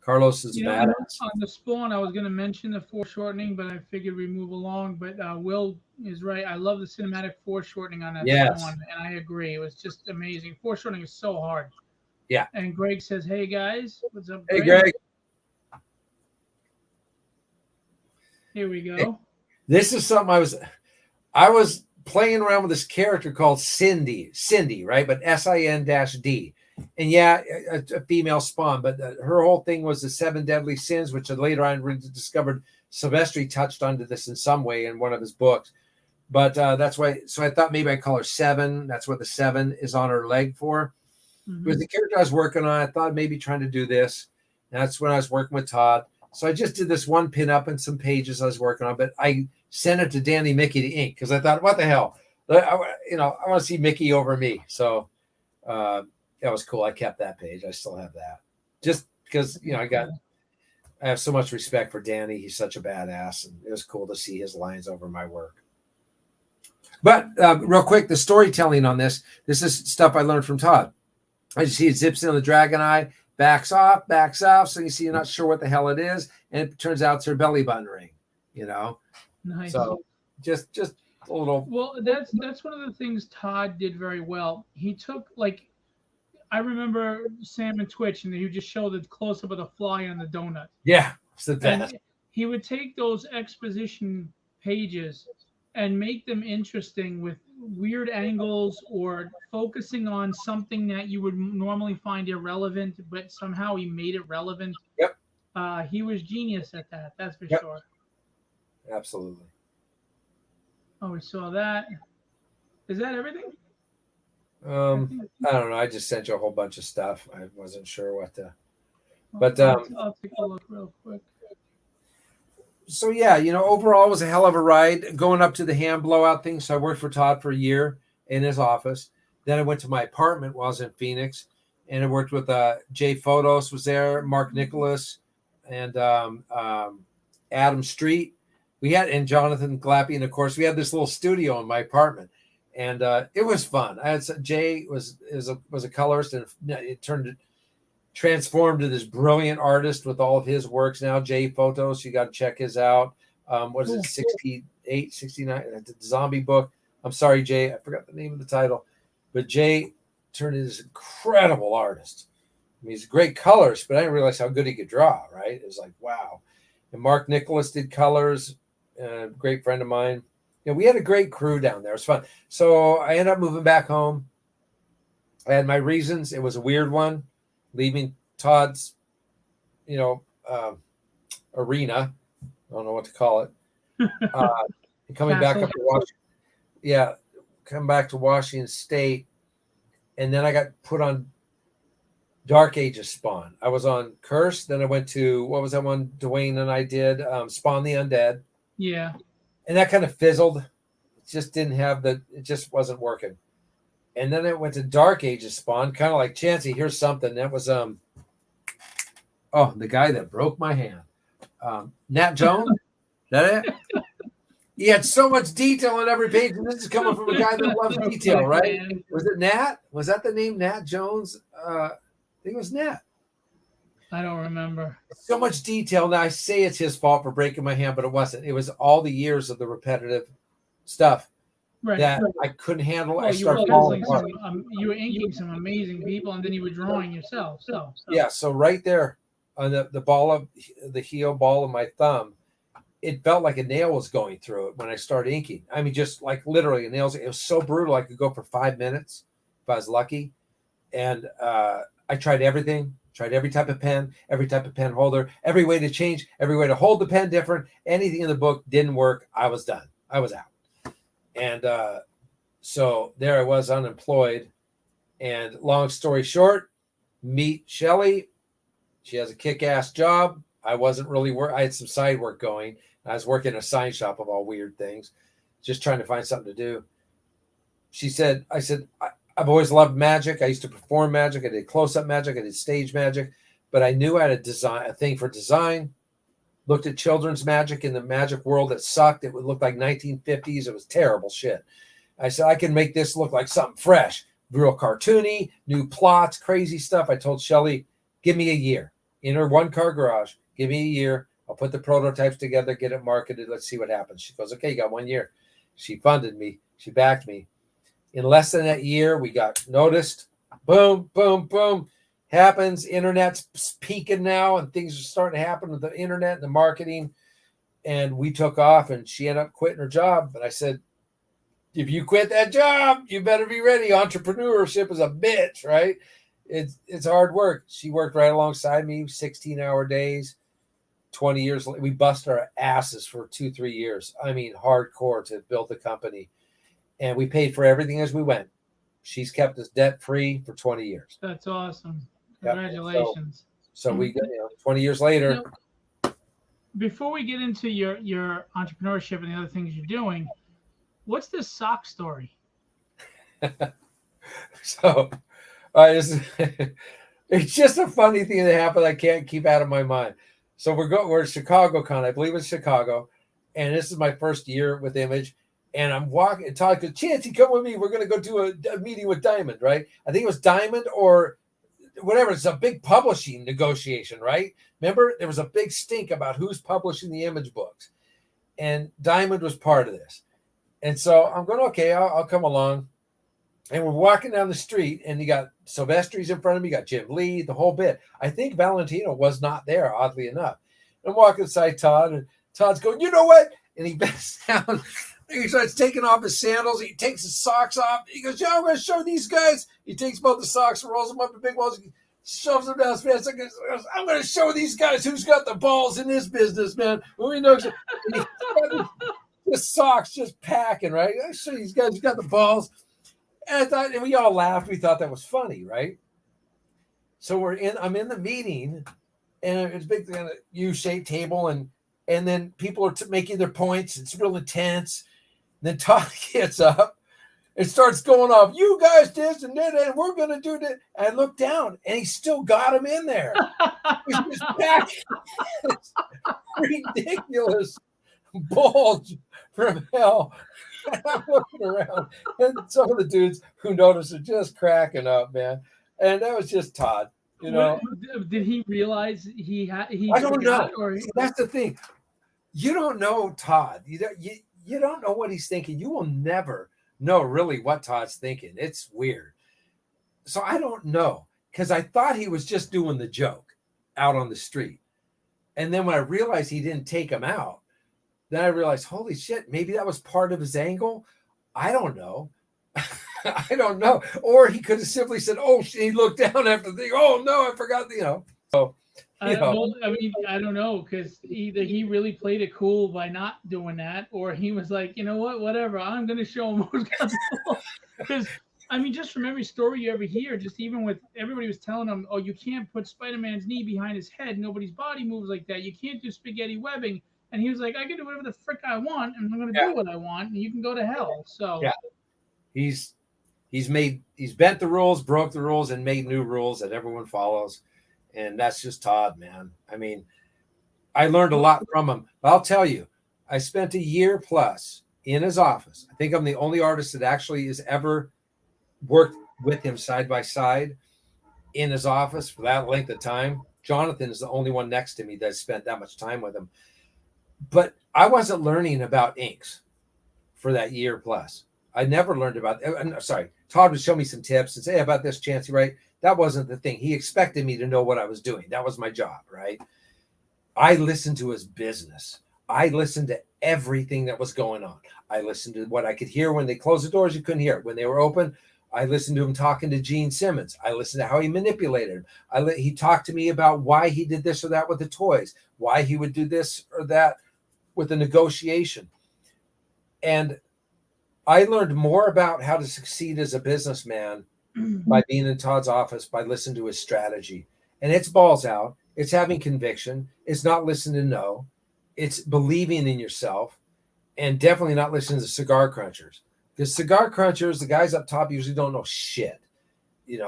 Speaker 2: Carlos is badass.
Speaker 1: On the Spawn, I was going to mention the foreshortening, but I figured we move along. But Will is right. I love the cinematic foreshortening on that Spawn, and I agree. It was just amazing. Foreshortening is so hard.
Speaker 2: Yeah.
Speaker 1: And Greg says, "Hey guys, what's up,
Speaker 2: Greg? Hey, Greg.
Speaker 1: Here we go.
Speaker 2: Hey, this is something I was playing around with this character called Cindy, right? But SIN-D. And yeah, a female Spawn, but her whole thing was the 7 deadly sins, which later on discovered Silvestri touched onto this in some way in one of his books. But that's why, so I thought maybe I'd call her 7. That's what the 7 is on her leg for. It was the character I was working on. I thought maybe trying to do this. That's when I was working with Todd. So I just did this one pinup and some pages I was working on, but I sent it to Danny Mickey to ink because I thought, what the hell? I want to see Mickey over me. So that was cool. I kept that page. I still have that just because, I have so much respect for Danny. He's such a badass, and it was cool to see his lines over my work. But real quick, the storytelling on this is stuff I learned from Todd. I just see it zips in on the dragon eye, backs off. So you see you're not sure what the hell it is. And it turns out it's her belly button ring,
Speaker 1: Nice.
Speaker 2: So just a little.
Speaker 1: Well, that's one of the things Todd did very well. He took, I remember Sam and Twitch, and he would just show the close-up of the fly on the donut.
Speaker 2: Yeah, it's the best.
Speaker 1: And he would take those exposition pages and make them interesting with weird angles or focusing on something that you would normally find irrelevant, but somehow he made it relevant.
Speaker 2: Yep.
Speaker 1: He was genius at that. That's for sure.
Speaker 2: Absolutely.
Speaker 1: Oh, we saw that. Is that everything?
Speaker 2: I don't know. I just sent you a whole bunch of stuff. I wasn't sure what to. But
Speaker 1: I'll take a look real quick.
Speaker 2: So yeah, overall it was a hell of a ride going up to the hand blowout thing. So I worked for Todd for a year in his office. Then I went to my apartment while I was in Phoenix, and I worked with Jay Photos was there, Mark Nicholas, and Adam Street. And Jonathan Glappy, and of course we had this little studio in my apartment, and it was fun. I had Jay was a colorist, and it transformed to this brilliant artist with all of his works now. Jay Photos, you got to check his out. What is it, 68, 69? The zombie book. I'm sorry, Jay, I forgot the name of the title, but Jay turned into this incredible artist. I mean, he's a great colorist, but I didn't realize how good he could draw. Right? It was like wow. And Mark Nicholas did colors. A great friend of mine. We had a great crew down there. It was fun. So I ended up moving back home. I had my reasons. It was a weird one, leaving Todd's, arena. I don't know what to call it. And coming back up to Washington. Yeah, come back to Washington State, and then I got put on Dark Ages Spawn. I was on Curse. Then I went to, what was that one Dwayne and I did? Spawn the Undead.
Speaker 1: Yeah.
Speaker 2: And that kind of fizzled. It just didn't have it just wasn't working. And then it went to Dark Ages Spawn, kind of like Chansey, here's something. That was the guy that broke my hand. Nat Jones. Is that it? He had so much detail on every page, and this is coming from a guy that loves detail, right? Was it Nat? Was that the name, Nat Jones? I think it was Nat.
Speaker 1: I don't remember.
Speaker 2: So much detail. Now I say it's his fault for breaking my hand, but it wasn't. It was all the years of the repetitive stuff that I couldn't handle.
Speaker 1: Well, you were inking some amazing people, and then you were drawing yourself. So.
Speaker 2: Yeah. So right there on the ball of the heel ball of my thumb, it felt like a nail was going through it when I started inking. I mean, just like literally a nail. It was so brutal. I could go for 5 minutes if I was lucky. And I tried everything. Tried every type of pen holder, every way to change, every way to hold the pen different. Anything in the book didn't work. I was done. I was out. And so there I was unemployed. And long story short, meet Shelly. She has a kick-ass job. I wasn't really I had some side work going. I was working in a sign shop of all weird things, just trying to find something to do. I said, I've always loved magic. I used to perform magic. I did close-up magic. I did stage magic, but I knew I had a thing for design. Looked at children's magic in the magic world that sucked. It would look like 1950s. It was terrible shit. I said, I can make this look like something fresh, real cartoony, new plots, crazy stuff. I told Shelly, give me a year. In her one-car garage, give me a year. I'll put the prototypes together, get it marketed. Let's see what happens. She goes, okay, you got 1 year. She funded me. She backed me. In less than that year, we got noticed. Boom, boom, boom. Happens. Internet's peaking now, and things are starting to happen with the internet and the marketing. And we took off, and she ended up quitting her job. But I said, if you quit that job, you better be ready. Entrepreneurship is a bitch, right? It's hard work. She worked right alongside me, 16-hour days, 20 years. We busted our asses for 2-3 years. I mean, hardcore to build the company. And we paid for everything as we went. She's kept us debt-free for 20 years.
Speaker 1: That's awesome. Congratulations.
Speaker 2: Yep. So we, 20 years later.
Speaker 1: Before we get into your entrepreneurship and the other things you're doing, what's this sock story?
Speaker 2: So it's just a funny thing that happened I can't keep out of my mind. So we're at ChicagoCon, I believe it's Chicago, and this is my first year with Image. And I'm walking, and Todd goes, Chancey, come with me. We're going to go do a meeting with Diamond, right? I think it was Diamond or whatever. It's a big publishing negotiation, right? Remember, there was a big stink about who's publishing the Image books. And Diamond was part of this. And so I'm going, okay, I'll come along. And we're walking down the street, and you got Silvestri's in front of me, you got Jim Lee, the whole bit. I think Valentino was not there, oddly enough. I'm walking beside Todd, and Todd's going, you know what? And he bends down. He starts taking off his sandals. He takes his socks off. He goes, yeah, I'm going to show these guys. He takes both the socks and rolls them up in big balls. He shoves them down his pants. I'm going to show these guys who's got the balls in this business, man. Who knows? The socks just packing, right? I show these guys who got the balls. And we all laughed. We thought that was funny, right? So I'm in the meeting, and it's a big U-shaped table, and then people are making their points. It's real intense. Then Todd gets up and starts going off. You guys this and that, and we're going to do that. And I look down, and he still got him in there. He's just packing this ridiculous bulge from hell. And I'm looking around, and some of the dudes who noticed are just cracking up, man. And that was just Todd. You know,
Speaker 1: did he realize he
Speaker 2: I don't know. See, that's the thing. You don't know Todd. You don't know what he's thinking. You will never know really what Todd's thinking. It's weird. So I don't know, because I thought he was just doing the joke out on the street. And then when I realized he didn't take him out, then I realized, holy shit, maybe that was part of his angle. I don't know. I don't know. Or he could have simply said, oh, he looked down after the thing. Oh, no, I forgot, So,
Speaker 1: I don't know, because either he really played it cool by not doing that, or he was like, you know what, whatever, I'm going to show him who's got the ball. Because, just from every story you ever hear, just even with everybody was telling him, oh, you can't put Spider-Man's knee behind his head. Nobody's body moves like that. You can't do spaghetti webbing. And he was like, I can do whatever the frick I want, and I'm going to do what I want, and you can go to hell. So
Speaker 2: yeah, he's bent the rules, broke the rules, and made new rules that everyone follows. And that's just Todd, man. I learned a lot from him. But I'll tell you, I spent a year plus in his office. I think I'm the only artist that actually has ever worked with him side by side in his office for that length of time. Jonathan is the only one next to me that spent that much time with him. But I wasn't learning about inks for that year plus. I never learned about Todd would show me some tips and say, hey, about this, Chancey, right? That wasn't the thing. He expected me to know what I was doing. That was my job, right? I listened to his business. I listened to everything that was going on. I listened to what I could hear when they closed the doors. You couldn't hear it. When they were open, I listened to him talking to Gene Simmons. I listened to how he manipulated him. He talked to me about why he did this or that with the toys, why he would do this or that with the negotiation. And I learned more about how to succeed as a businessman by being in Todd's office, by listening to his strategy. And it's balls out. It's having conviction. It's not listening to no. It's believing in yourself, and definitely not listening to cigar crunchers. Because cigar crunchers, the guys up top usually don't know shit,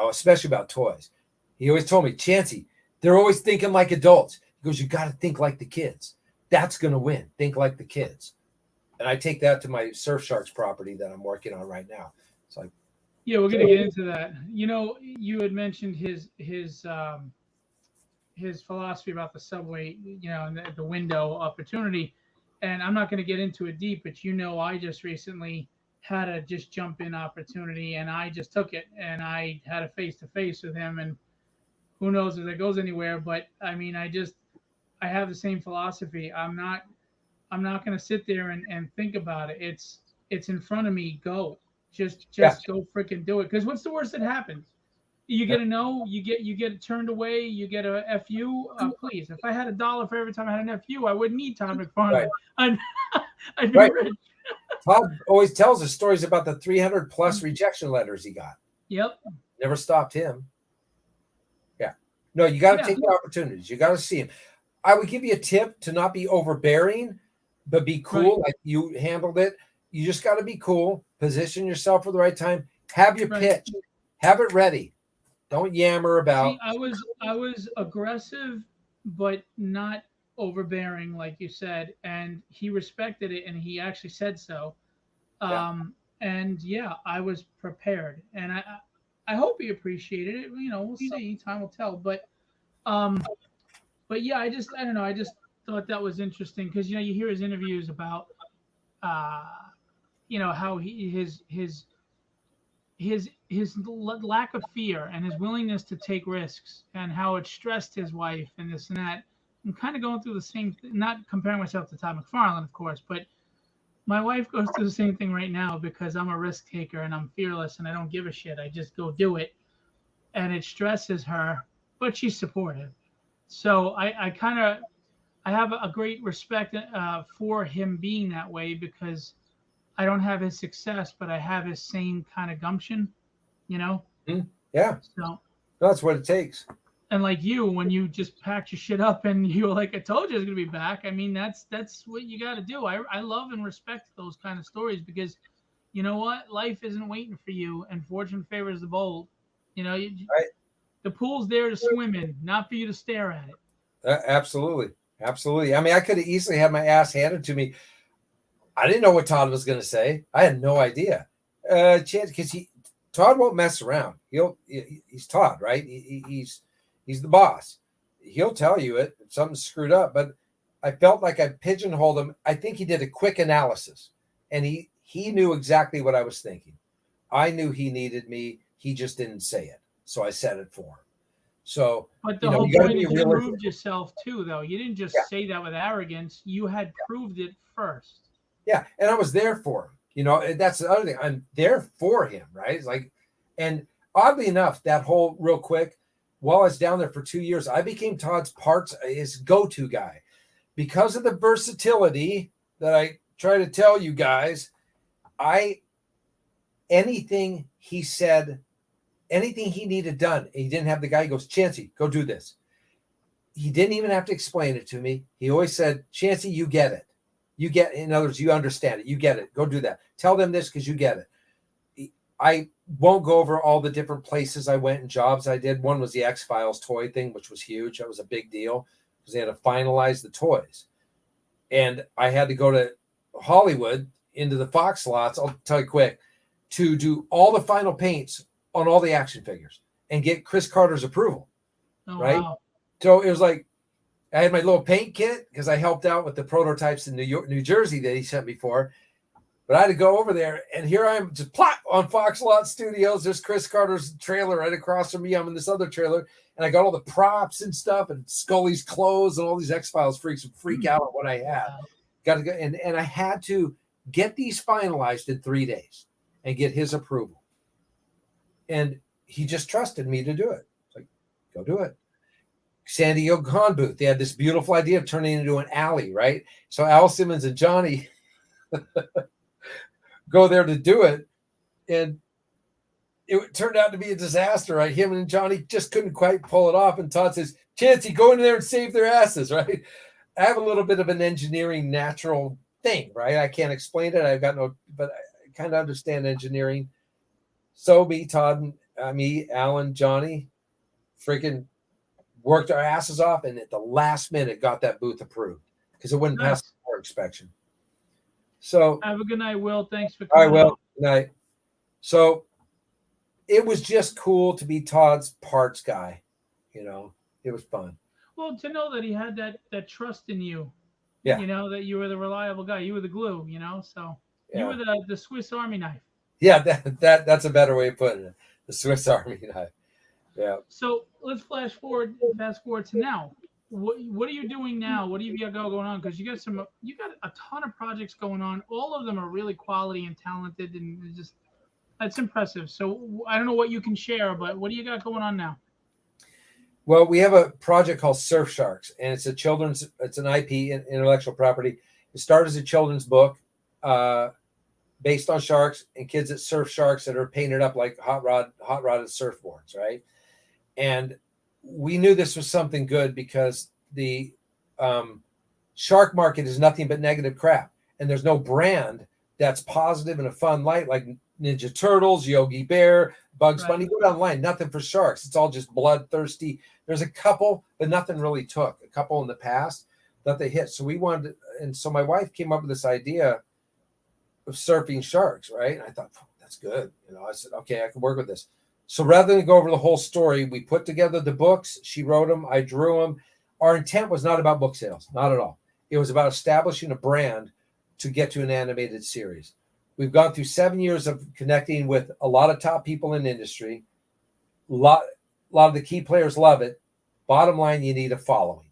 Speaker 2: especially about toys. He always told me, Chancey, they're always thinking like adults. He goes, you got to think like the kids. That's going to win. Think like the kids. And I take that to my Surf Sharks property that I'm working on right now. It's like,
Speaker 1: yeah, we're gonna get into that. You had mentioned his philosophy about the subway, and the window opportunity. And I'm not going to get into it deep, but I just recently had a just jump in opportunity, and I just took it, and I had a face to face with him, and who knows if it goes anywhere. But I mean, I have the same philosophy. I'm not going to sit there and think about it. It's in front of me. Go, just go freaking do it. Because what's the worst that happens? You get a no, you get it turned away, you get a FU. Please, if I had $1 for every time I had an FU, I wouldn't need Todd McFarlane.
Speaker 2: Right.
Speaker 1: I'd be rich.
Speaker 2: Todd always tells us stories about the 300 plus rejection letters he got.
Speaker 1: Yep.
Speaker 2: Never stopped him. Yeah. No, you got to take the opportunities. You got to see him. I would give you a tip to not be overbearing, but be cool. Like you handled it. You just got to be cool. Position yourself for the right time. Have your pitch. Have it ready. Don't yammer about.
Speaker 1: See, I was aggressive, but not overbearing, like you said, and he respected it, and he actually said so. And I was prepared, and I hope he appreciated it. We'll see. Time will tell. But yeah, I don't know. I just thought that was interesting because you hear his interviews about how his lack of fear and his willingness to take risks and how it stressed his wife and this and that. I'm kind of going through the same thing, not comparing myself to Todd McFarlane, of course, but my wife goes through the same thing right now because I'm a risk taker and I'm fearless and I don't give a shit. I just go do it. And it stresses her, but she's supportive. So I have a great respect for him being that way because I don't have his success, but I have his same kind of gumption,
Speaker 2: Yeah.
Speaker 1: So
Speaker 2: that's what it takes.
Speaker 1: And like you, when you just packed your shit up and you were like, I told you I was going to be back. I mean, that's what you got to do. I love and respect those kind of stories because you know what? Life isn't waiting for you and fortune favors the bold. The pool's there to swim in, not for you to stare at it.
Speaker 2: Absolutely. Absolutely. I mean, I could have easily had my ass handed to me. I didn't know what Todd was going to say. I had no idea. Because Todd won't mess around. He's Todd, right? He's the boss. He'll tell you it if something's screwed up. But I felt like I pigeonholed him. I think he did a quick analysis, and he knew exactly what I was thinking. I knew he needed me. He just didn't say it, so I said it for him. So,
Speaker 1: but the whole point is you proved yourself too, though. You didn't just say that with arrogance. You had proved it first.
Speaker 2: Yeah, and I was there for him. That's the other thing. I'm there for him, right? It's like, and oddly enough, that whole real quick, while I was down there for 2 years, I became Todd's his go-to guy because of the versatility that I try to tell you guys. Anything he said, anything he needed done, he didn't have the guy. He goes, Chancey, go do this. He didn't even have to explain it to me. He always said, Chancey, you get it. In other words, you understand it. You get it. Go do that. Tell them this because you get it. I won't go over all the different places I went and jobs I did. One was the X-Files toy thing, which was huge. That was a big deal because they had to finalize the toys. And I had to go to Hollywood into the Fox lots, I'll tell you quick, to do all the final paints on all the action figures and get Chris Carter's approval.
Speaker 1: Oh,
Speaker 2: right?
Speaker 1: Wow.
Speaker 2: So it was like, I had my little paint kit because I helped out with the prototypes in New Jersey that he sent me for. But I had to go over there, and here I am just plop on Fox Lot Studios. There's Chris Carter's trailer right across from me. I'm in this other trailer, and I got all the props and stuff, and Scully's clothes, and all these X-Files freaks would freak out at what I had. Got to go, and I had to get these finalized in 3 days and get his approval. And he just trusted me to do it. It's like, go do it. San Diego Con booth. They had this beautiful idea of turning it into an alley, right? So Al Simmons and Johnny go there to do it. And it turned out to be a disaster, right? Him and Johnny just couldn't quite pull it off. And Todd says, Chancey, go in there and save their asses, right? I have a little bit of an engineering natural thing, right? I can't explain it. I've got no, but I kind of understand engineering. So Todd, me, Alan, Johnny, freaking worked our asses off, and at the last minute got that booth approved because it wouldn't pass the core inspection. So
Speaker 1: have a good night, Will. Thanks for
Speaker 2: coming.
Speaker 1: coming.
Speaker 2: I will. Good night. So it was just cool to be Todd's parts guy. It was fun.
Speaker 1: Well, to know that he had that trust in you.
Speaker 2: Yeah.
Speaker 1: That you were the reliable guy. You were the glue. So you were the Swiss Army knife.
Speaker 2: Yeah, that's a better way of putting it. The Swiss Army knife. Yeah.
Speaker 1: So let's fast forward to now. What are you doing now? What do you got going on? Because you got a ton of projects going on. All of them are really quality and talented, and that's impressive. So I don't know what you can share, but what do you got going on now?
Speaker 2: Well, we have a project called Surf Sharks, and it's an IP, intellectual property. It started as a children's book based on sharks and kids that surf sharks that are painted up like hot rodded surfboards, right? And we knew this was something good because the shark market is nothing but negative crap, and there's no brand that's positive and a fun light like Ninja Turtles, Yogi Bear, Bugs Bunny. Go online, nothing for sharks. It's all just bloodthirsty. There's a couple, but nothing really took. A couple in the past that they hit. So we wanted, and so my wife came up with this idea of surfing sharks, right? And I thought, that's good. I said, okay, I can work with this. So rather than go over the whole story, we put together the books. She wrote them. I drew them. Our intent was not about book sales, not at all. It was about establishing a brand to get to an animated series. We've gone through 7 years of connecting with a lot of top people in the industry. A lot of the key players love it. Bottom line, you need a following,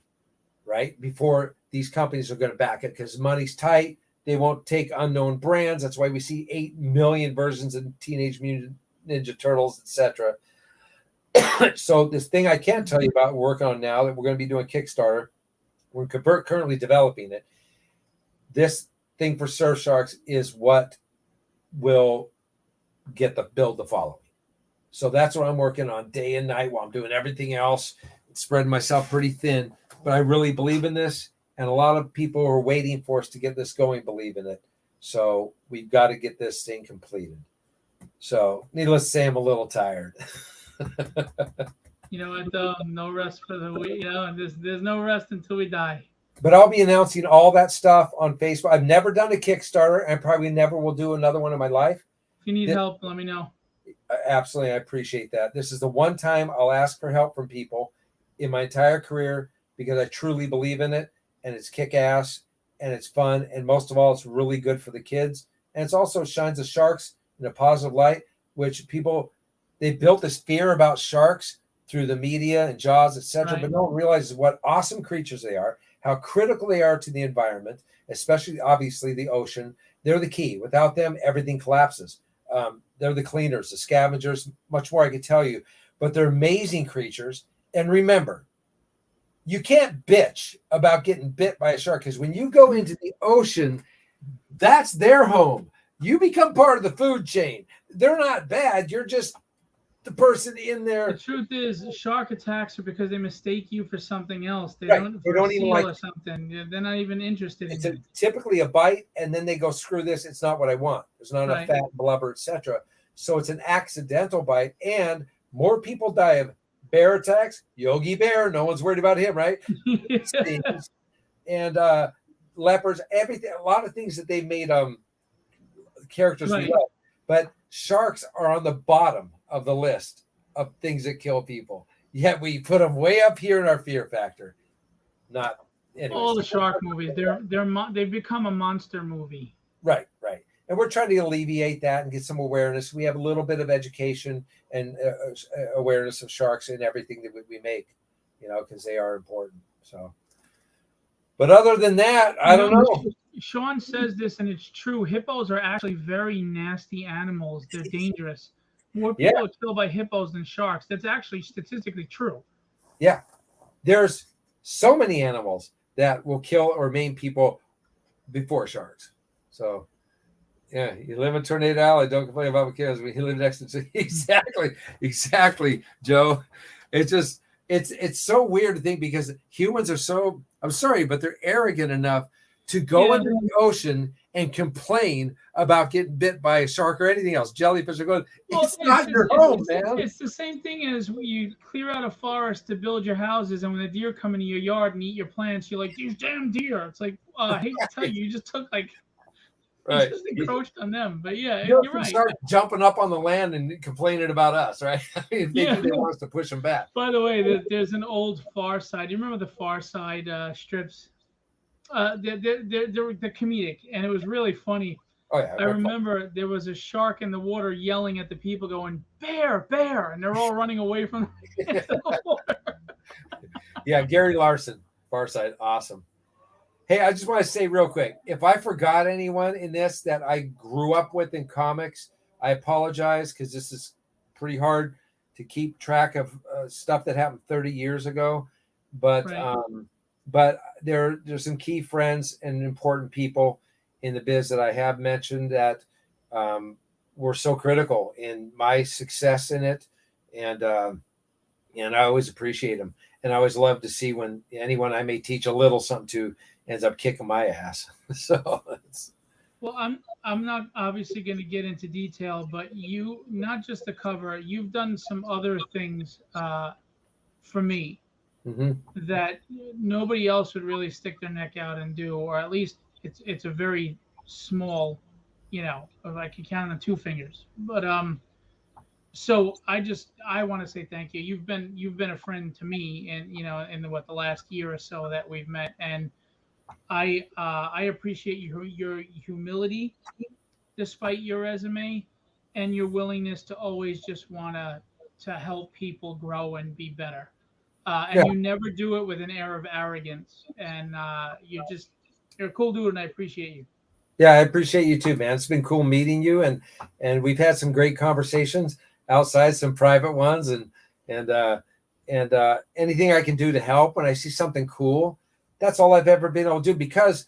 Speaker 2: right? Before these companies are going to back it because money's tight. They won't take unknown brands. That's why we see 8 million versions of Teenage Mutant Ninja Turtles, etc. So this thing I can't tell you about, we're working on now that we're going to be doing Kickstarter. We're currently developing it. This thing for Surf Sharks is what will build the following. So that's what I'm working on day and night while I'm doing everything else, spreading myself pretty thin. But I really believe in this, and a lot of people who are waiting for us to get this going believe in it. So we've got to get this thing completed. So needless to say, I'm a little tired.
Speaker 1: You know what, though? No rest for the week. There's no rest until we die.
Speaker 2: But I'll be announcing all that stuff on Facebook. I've never done a Kickstarter, and probably never will do another one in my life.
Speaker 1: If you need help, let me know.
Speaker 2: Absolutely, I appreciate that. This is the one time I'll ask for help from people in my entire career because I truly believe in it, and it's kick-ass, and it's fun, and most of all, it's really good for the kids. And it also shines the sharks in a positive light, which they built this fear about sharks through the media and Jaws, etc. But no one realizes what awesome creatures they are, how critical they are to the environment, especially, obviously, the ocean. They're the key. Without them, everything collapses. They're the cleaners, the scavengers, much more I could tell you. But they're amazing creatures. And remember, you can't bitch about getting bit by a shark because when you go into the ocean, that's their home. You become part of the food chain. They're not bad. You're just the person in there.
Speaker 1: The truth is, shark attacks are because they mistake you for something else. They don't even like or something. They're not even interested in it.
Speaker 2: Typically a bite, and then they go, screw this. It's not what I want. There's not enough fat, blubber, etc. So it's an accidental bite, and more people die of bear attacks. Yogi Bear, no one's worried about him, right? And leopards, everything. A lot of things that they made characters we love, but sharks are on the bottom of the list of things that kill people. Yet we put them way up here in our fear factor. Not anyways.
Speaker 1: All the shark movies. They've become a monster movie.
Speaker 2: Right. And we're trying to alleviate that and get some awareness. We have a little bit of education and awareness of sharks in everything that we make, because they are important. So, but other than that, I don't know.
Speaker 1: Sean says this, and it's true. Hippos are actually very nasty animals. They're dangerous. More people are killed by hippos than sharks. That's actually statistically true.
Speaker 2: Yeah. There's so many animals that will kill or maim people before sharks. So, yeah, you live in Tornado Alley. Don't complain about mosquitoes. We live next to exactly, Joe. It's just it's so weird to think because humans are so, I'm sorry, but they're arrogant enough to go
Speaker 1: Yeah.
Speaker 2: into the ocean and complain about getting bit by a shark or anything else, jellyfish or going, it's not your home, man.
Speaker 1: It's the same thing as you clear out a forest to build your houses, and when the deer come into your yard and eat your plants, you're like, these damn deer. It's like, I hate to tell you, you just took like, you
Speaker 2: Right.
Speaker 1: just encroached on them. But yeah,
Speaker 2: You
Speaker 1: you're right.
Speaker 2: start jumping up on the land and complaining about us, right? I mean, they want us to push them back.
Speaker 1: By the way, there's an old Far Side. You remember the Far Side strips? They're comedic, and it was really funny.
Speaker 2: Oh yeah,
Speaker 1: I remember there was a shark in the water yelling at the people, going "Bear, bear!" and they're all running away from the water.
Speaker 2: Yeah, Gary Larson, Far Side, awesome. Hey, I just want to say real quick, if I forgot anyone in this that I grew up with in comics, I apologize because this is pretty hard to keep track of stuff that happened 30 years ago. But
Speaker 1: Right.
Speaker 2: but there's some key friends and important people in the biz that I have mentioned that were so critical in my success in it, and I always appreciate them, and I always love to see when anyone I may teach a little something to ends up kicking my ass. So
Speaker 1: Well, I'm not obviously going to get into detail, but you, not just the cover, you've done some other things for me that nobody else would really stick their neck out and do, or at least it's a very small, if I could count on two fingers. But so I want to say thank you. You've been a friend to me, and in the last year or so that we've met, and I appreciate your humility despite your resume, and your willingness to always just want to help people grow and be better. And you never do it with an air of arrogance. And you're a cool dude, and I appreciate you.
Speaker 2: Yeah, I appreciate you too, man. It's been cool meeting you, and we've had some great conversations outside, some private ones, and anything I can do to help when I see something cool. That's all I've ever been able to do, because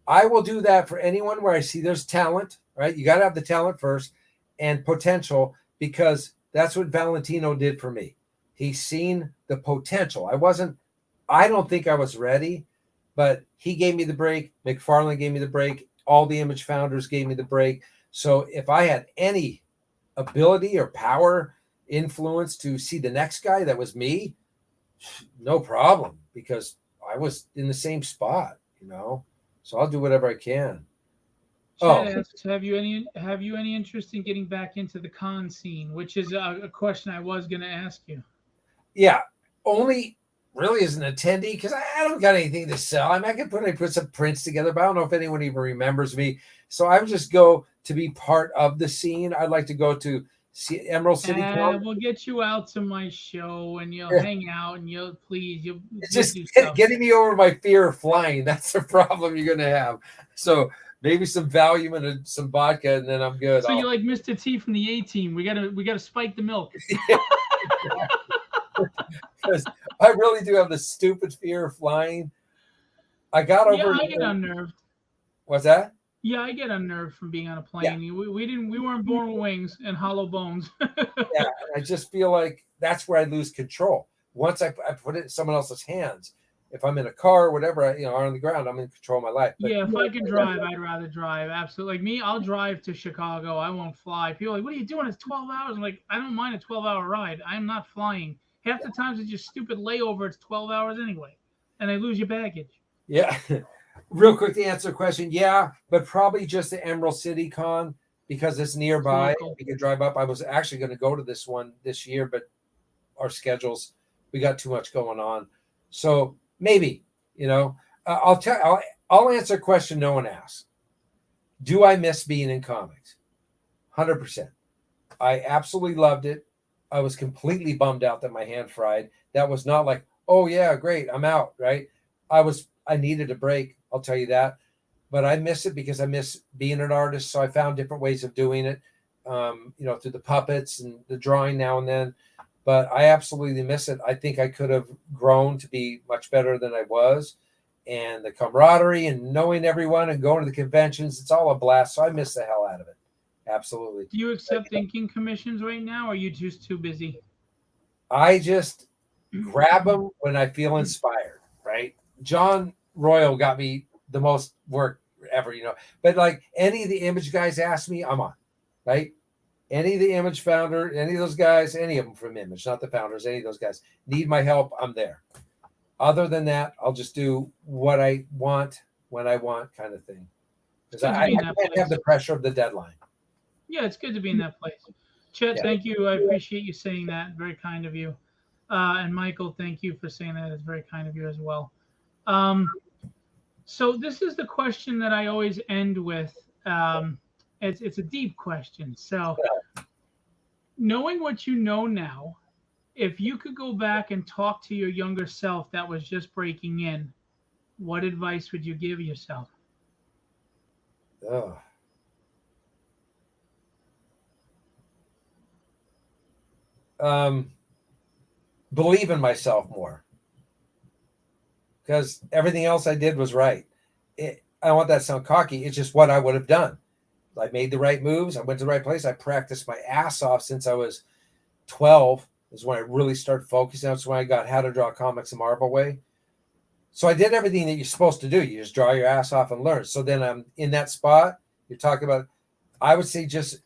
Speaker 2: I will do that for anyone where I see there's talent, right? You got to have the talent first and potential, because that's what Valentino did for me. He's seen the potential. I don't think I was ready, but he gave me the break. McFarlane gave me the break. All the image founders gave me the break. So if I had any ability or power, influence to see the next guy, that was me, no problem, because I was in the same spot, so I'll do whatever I can.
Speaker 1: Chad asks, have you any interest in getting back into the con scene, which is a question I was going to ask you.
Speaker 2: Yeah, only really as an attendee, because I don't got anything to sell. I mean, I could put some prints together, but I don't know if anyone even remembers me. So I would just go to be part of the scene. I'd like to go to Emerald City.
Speaker 1: We'll get you out to my show, and you'll hang out, and you'll
Speaker 2: just
Speaker 1: do stuff.
Speaker 2: Getting me over my fear of flying. That's the problem you're going to have. So maybe some Valium and some vodka, and then I'm good.
Speaker 1: So you're like Mr. T from the A-Team. We gotta spike the milk.
Speaker 2: Because I really do have the stupid fear of flying. I got over.
Speaker 1: Yeah, I get unnerved.
Speaker 2: What's that?
Speaker 1: Yeah, I get unnerved from being on a plane. Yeah. We weren't born with wings and hollow bones.
Speaker 2: Yeah, I just feel like that's where I lose control. Once I put it in someone else's hands. If I'm in a car or whatever, or on the ground, I'm in control of my life.
Speaker 1: But, yeah, if I can drive, I'd rather drive. Absolutely. Like me, I'll drive to Chicago. I won't fly. People are like, what are you doing? It's 12 hours. I'm like, I don't mind a 12-hour ride. I'm not flying. Half the times it's just stupid layover. It's 12 hours anyway. And I lose your baggage.
Speaker 2: Yeah. Real quick to answer the question. Yeah, but probably just the Emerald City Con, because it's nearby. We can drive up. I was actually going to go to this one this year, but our schedules, we got too much going on. So maybe, I'll answer a question no one asks. Do I miss being in comics? 100%. I absolutely loved it. I was completely bummed out that my hand fried. That was not like, oh yeah, great, I'm out, right? I needed a break, I'll tell you that. But I miss it because I miss being an artist. So I found different ways of doing it, through the puppets and the drawing now and then. But I absolutely miss it. I think I could have grown to be much better than I was. And the camaraderie and knowing everyone and going to the conventions, it's all a blast. So I miss the hell out of it. Absolutely.
Speaker 1: Do you accept inking commissions right now, or are you just too busy?
Speaker 2: I just grab them when I feel inspired, right? John Royal got me the most work ever, but like any of the image guys ask me, I'm on, right? Any of the image founder, any of those guys, any of them from image, not the founders, any of those guys need my help, I'm there. Other than that, I'll just do what I want when I want, kind of thing. Because I can't have the pressure of the deadline.
Speaker 1: Yeah, it's good to be in that place. Chet, thank you. I appreciate you saying that. Very kind of you. And Michael, thank you for saying that. It's very kind of you as well. So this is the question that I always end with. It's a deep question. So knowing what you know now, if you could go back and talk to your younger self that was just breaking in, what advice would you give yourself?
Speaker 2: Oh. Believe in myself more, because everything else I did was right. I don't want that to sound cocky. It's just what I would have done. I made the right moves. I went to the right place. I practiced my ass off since I was 12 is when I really started focusing. That's when I got How to Draw Comics the Marvel Way. So I did everything that you're supposed to do. You just draw your ass off and learn. So then I'm in that spot. You're talking about, I would say just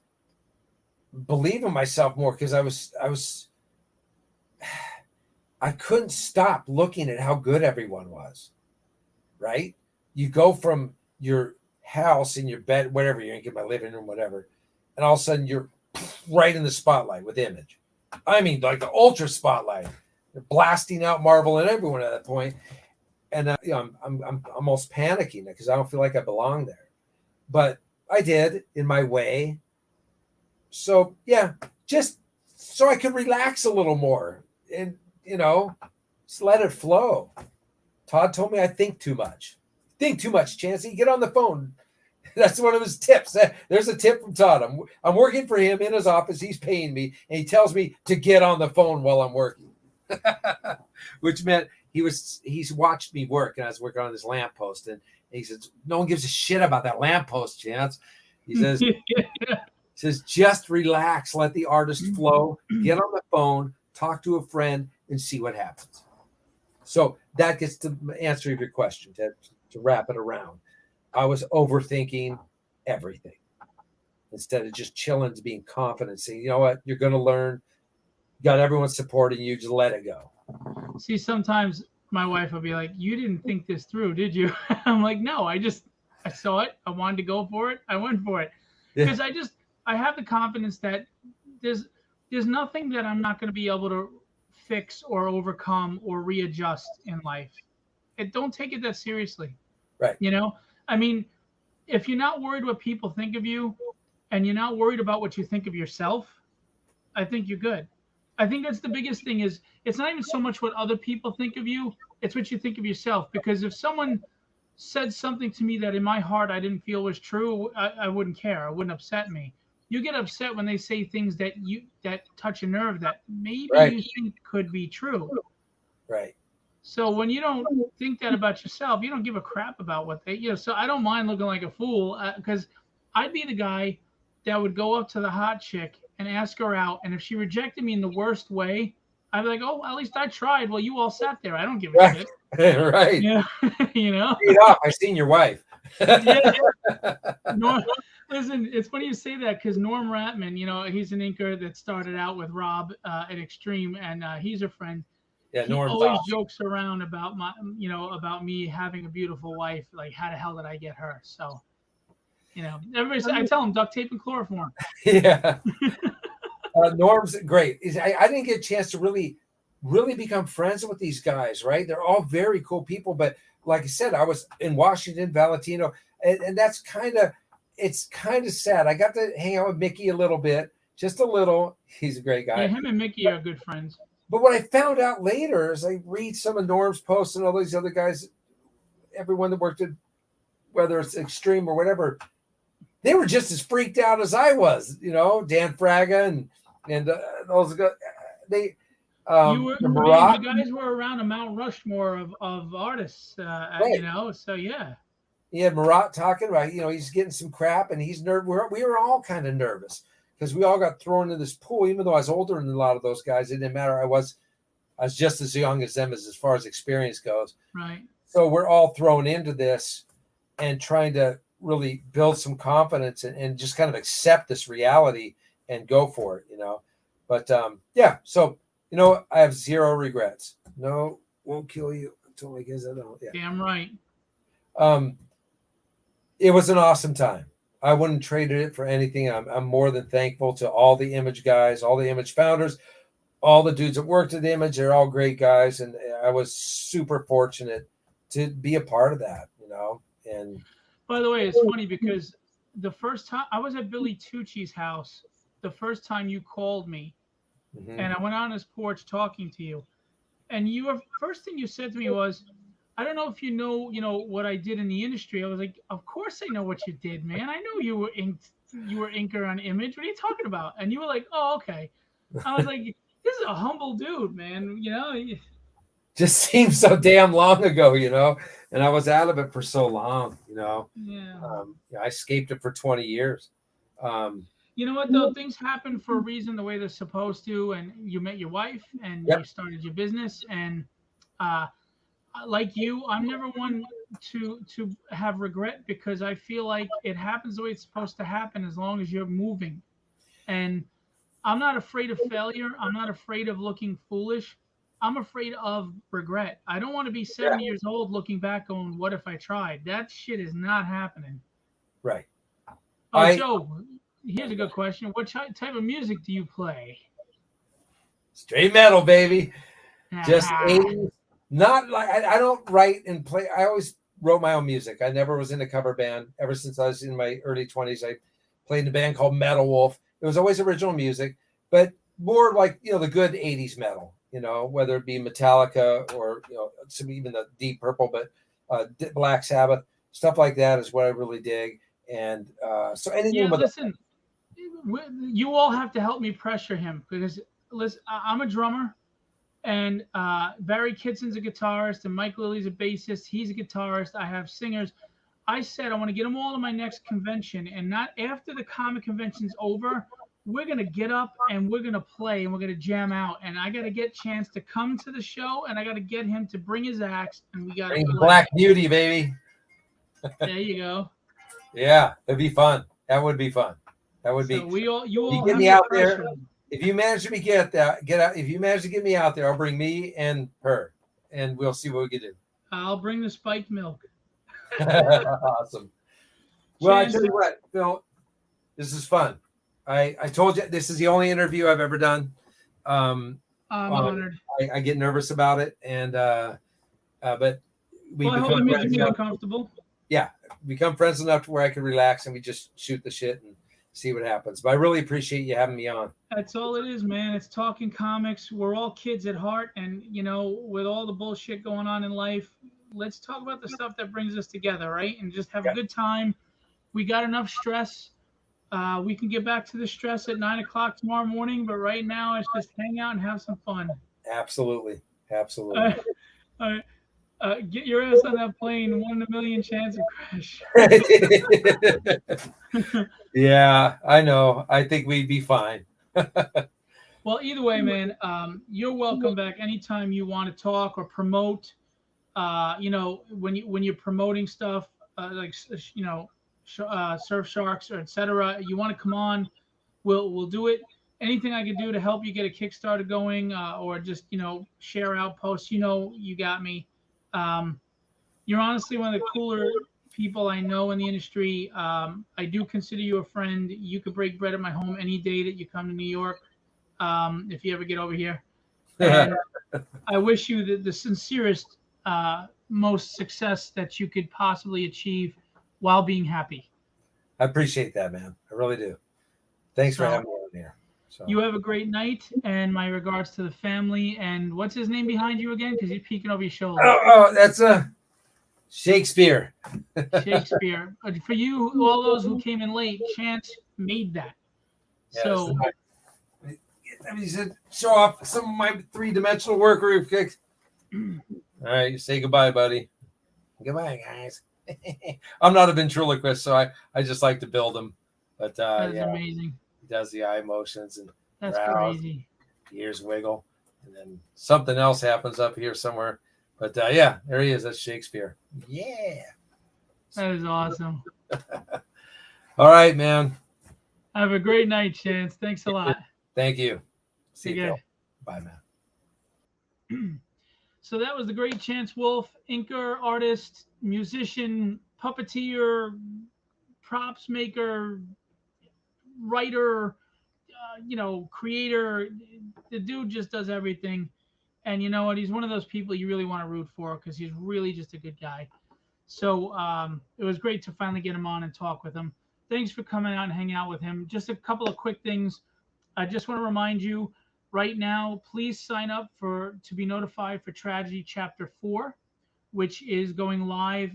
Speaker 2: believe in myself more, because I couldn't stop looking at how good everyone was, right? You go from your house in your bed, whatever, you're in my living room, whatever, and all of a sudden you're right in the spotlight with image. I mean, like the ultra spotlight. They're blasting out Marvel and everyone at that point. And I'm almost panicking because I don't feel like I belong there. But I did in my way. So yeah, just so I could relax a little more and just let it flow. Todd told me I think too much. Think too much, Chancey. Get on the phone. That's one of his tips. There's a tip from Todd. I'm working for him in his office. He's paying me, and he tells me to get on the phone while I'm working, which meant he's watched me work, and I was working on this lamppost, and he says, "No one gives a shit about that lamppost, Chance." He says, "Just relax, let the artist flow. Get on the phone, talk to a friend, and see what happens." So that gets to answer your question, to wrap it around. I was overthinking everything instead of just chilling, to being confident, saying, you know what, you're going to learn. You got everyone supporting you. Just let it go.
Speaker 1: See, sometimes my wife will be like, you didn't think this through, did you? I'm like, no, I saw it. I wanted to go for it. I went for it. Because I have the confidence that there's nothing that I'm not going to be able to fix or overcome or readjust in life. Don't take it that seriously.
Speaker 2: Right.
Speaker 1: I mean, if you're not worried what people think of you and you're not worried about what you think of yourself, I think you're good. I think that's the biggest thing. Is it's not even so much what other people think of you, it's what you think of yourself. Because if someone said something to me that in my heart I didn't feel was true, I wouldn't care. It wouldn't upset me. You get upset when they say things that touch a nerve that maybe you think could be true.
Speaker 2: Right.
Speaker 1: So when you don't think that about yourself, you don't give a crap about what they, so I don't mind looking like a fool, because I'd be the guy that would go up to the hot chick and ask her out. And if she rejected me in the worst way, I'd be like, oh, at least I tried. Well, you all sat there. I don't give a shit.
Speaker 2: Right.
Speaker 1: Yeah.
Speaker 2: I've seen your wife.
Speaker 1: Yeah. Listen, it's funny you say that, because Norm Ratman, he's an inker that started out with Rob at Extreme, and he's a friend.
Speaker 2: Yeah,
Speaker 1: he always jokes around about about me having a beautiful wife. Like, how the hell did I get her? So, I tell him duct tape and chloroform.
Speaker 2: Yeah. Norm's great. I didn't get a chance to really become friends with these guys, right? They're all very cool people. But like I said, I was in Washington, Valentino, and that's it's kind of sad. I got to hang out with Mickey a little bit, just a little. He's a great guy.
Speaker 1: Yeah, him and Mickey are good friends.
Speaker 2: But what I found out later, as I read some of Norm's posts and all these other guys, everyone that worked at, whether it's Extreme or whatever, they were just as freaked out as I was. Dan Fraga and those guys. The
Speaker 1: guys were around a Mount Rushmore of artists, right. So yeah.
Speaker 2: He had Marat talking about, he's getting some crap and he's nervous. We were all kind of nervous because we all got thrown into this pool. Even though I was older than a lot of those guys, it didn't matter. I was I was just as young as them as far as experience goes.
Speaker 1: Right.
Speaker 2: So we're all thrown into this and trying to really build some confidence and just kind of accept this reality and go for it, you know. But yeah, so you know, I have zero regrets. No, won't kill you until I guess I don't. Yeah.
Speaker 1: Damn right.
Speaker 2: It was an awesome time. I wouldn't trade it for anything. I'm more than thankful to all the Image guys, all the Image founders, all the dudes that worked at Image. They're all great guys, and I was super fortunate to be a part of that, you know. And
Speaker 1: by the way, it's funny because the first time I was at Billy Tucci's house, the first time you called me, and I went on his porch talking to you, and your first thing you said to me was, I don't know if you know what I did in the industry. I was like, of course I know what you did, man. I know you were inker on Image. What are you talking about? And you were like, oh, okay. I was like, this is a humble dude, man. You know,
Speaker 2: just seems so damn long ago, you know. And I was out of it for so long, you know.
Speaker 1: Yeah.
Speaker 2: I escaped it for 20 years.
Speaker 1: You know what, though? Things happen for a reason, the way they're supposed to. And you met your wife, and you started your business, and like you, I'm never one to have regret, because I feel like it happens the way it's supposed to happen as long as you're moving. And I'm not afraid of failure. I'm not afraid of looking foolish. I'm afraid of regret. I don't want to be 70 years old looking back on what if I tried. That shit is not happening.
Speaker 2: Right.
Speaker 1: Oh, Joe, here's a good question. What type of music do you play?
Speaker 2: Straight metal, baby. Just 80s. Not like I don't write and play. I always wrote my own music. I never was in a cover band. Ever since I was in my early 20s, I played in a band called Metal Wolf. It was always original music, but more like, you know, the good 80s metal, you know, whether it be Metallica or, you know, some even the Deep Purple, but Black Sabbath, stuff like that is what I really dig. And so anything.
Speaker 1: Yeah, listen, you all have to help me pressure him, because listen, I'm a drummer. And Barry Kidson's a guitarist, and Mike Lilly's a bassist. He's a guitarist. I have singers. I said I want to get them all to my next convention, and not after the comic convention's over. We're gonna get up and we're gonna play and we're gonna jam out. And I gotta get Chance to come to the show, and I gotta get him to bring his axe, and we gotta
Speaker 2: bring Black Beauty, baby.
Speaker 1: There you go.
Speaker 2: Yeah, it'd be fun. That would be fun. That would be.
Speaker 1: You all
Speaker 2: get me out there. If you manage to get out. If you manage to get me out there, I'll bring me and her, and we'll see what we can do.
Speaker 1: I'll bring the spiked milk.
Speaker 2: Awesome. Well, I tell you what, Phil, this is fun. I told you this is the only interview I've ever done.
Speaker 1: I'm honored.
Speaker 2: I get nervous about it, and but we
Speaker 1: I hope it makes you feel comfortable.
Speaker 2: Yeah, become friends enough to where I can relax and we just shoot the shit and see what happens. But I really appreciate you having me on.
Speaker 1: That's all it is, man. It's talking comics. We're all kids at heart, and you know, with all the bullshit going on in life, let's talk about the stuff that brings us together, right? And just have a good time. We got enough stress. We can get back to the stress at 9 o'clock tomorrow morning, but right now it's just hang out and have some fun.
Speaker 2: Absolutely.
Speaker 1: Get your ass on that plane. 1 in a million chance of crash.
Speaker 2: Yeah, I know. I think we'd be fine.
Speaker 1: Well, either way, man, you're welcome back anytime you want to talk or promote. You know, when you're promoting stuff like, you know, Surf Sharks or etc., you want to come on, we'll do it. Anything I can do to help you get a Kickstarter going, or just, you know, share out posts, you know, you got me. You're honestly one of the cooler people I know in the industry. I do consider you a friend. You could break bread at my home any day that you come to New York, if you ever get over here. And I wish you the sincerest, most success that you could possibly achieve while being happy.
Speaker 2: I appreciate that, man. I really do. Thanks for having me on here. So.
Speaker 1: You have a great night, and my regards to the family. And what's his name behind you again? Because he's peeking over your shoulder.
Speaker 2: Oh, that's Shakespeare.
Speaker 1: Shakespeare. For you, all those who came in late, Chance made that. Yeah, so
Speaker 2: he said, show off some of my 3-dimensional work real quick. All right, you say goodbye, buddy. Goodbye, guys. I'm not a ventriloquist, so I just like to build them. But
Speaker 1: that's amazing.
Speaker 2: He does the eye motions and
Speaker 1: that's crazy.
Speaker 2: Ears wiggle. And then something else happens up here somewhere. But yeah, there he is. That's Shakespeare. Yeah.
Speaker 1: That is awesome.
Speaker 2: All right, man.
Speaker 1: Have a great night, Chance. Thanks a lot.
Speaker 2: Thank you. See you,
Speaker 1: Okay.
Speaker 2: Phil. Bye, man.
Speaker 1: So that was the great Chance Wolf, inker, artist, musician, puppeteer, props maker, writer, creator. The dude just does everything. And you know what? He's one of those people you really want to root for because he's really just a good guy. So it was great to finally get him on and talk with him. Thanks for coming out and hanging out with him. Just a couple of quick things. I just want to remind you right now, please sign up to be notified for Tragedy Chapter 4, which is going live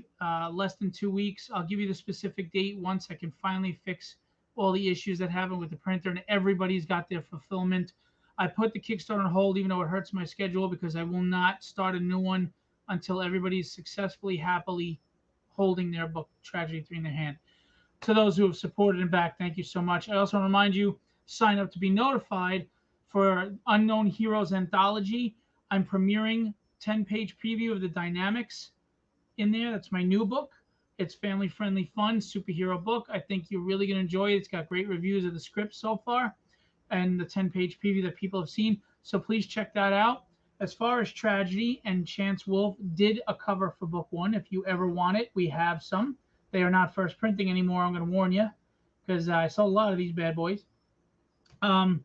Speaker 1: less than 2 weeks. I'll give you the specific date once I can finally fix all the issues that happened with the printer and everybody's got their fulfillment. I put the Kickstarter on hold even though it hurts my schedule because I will not start a new one until everybody's successfully, happily holding their book, Tragedy 3, in their hand. To those who have supported and backed, thank you so much. I also want to remind you, sign up to be notified for Unknown Heroes Anthology. I'm premiering 10-page preview of the Dynamics in there. That's my new book. It's family-friendly, fun, superhero book. I think you're really going to enjoy it. It's got great reviews of the script so far and the 10-page preview that people have seen. So please check that out. As far as Tragedy, and Chance Wolf did a cover for book 1. If you ever want it, we have some. They are not first printing anymore, I'm going to warn you, because I sold a lot of these bad boys. But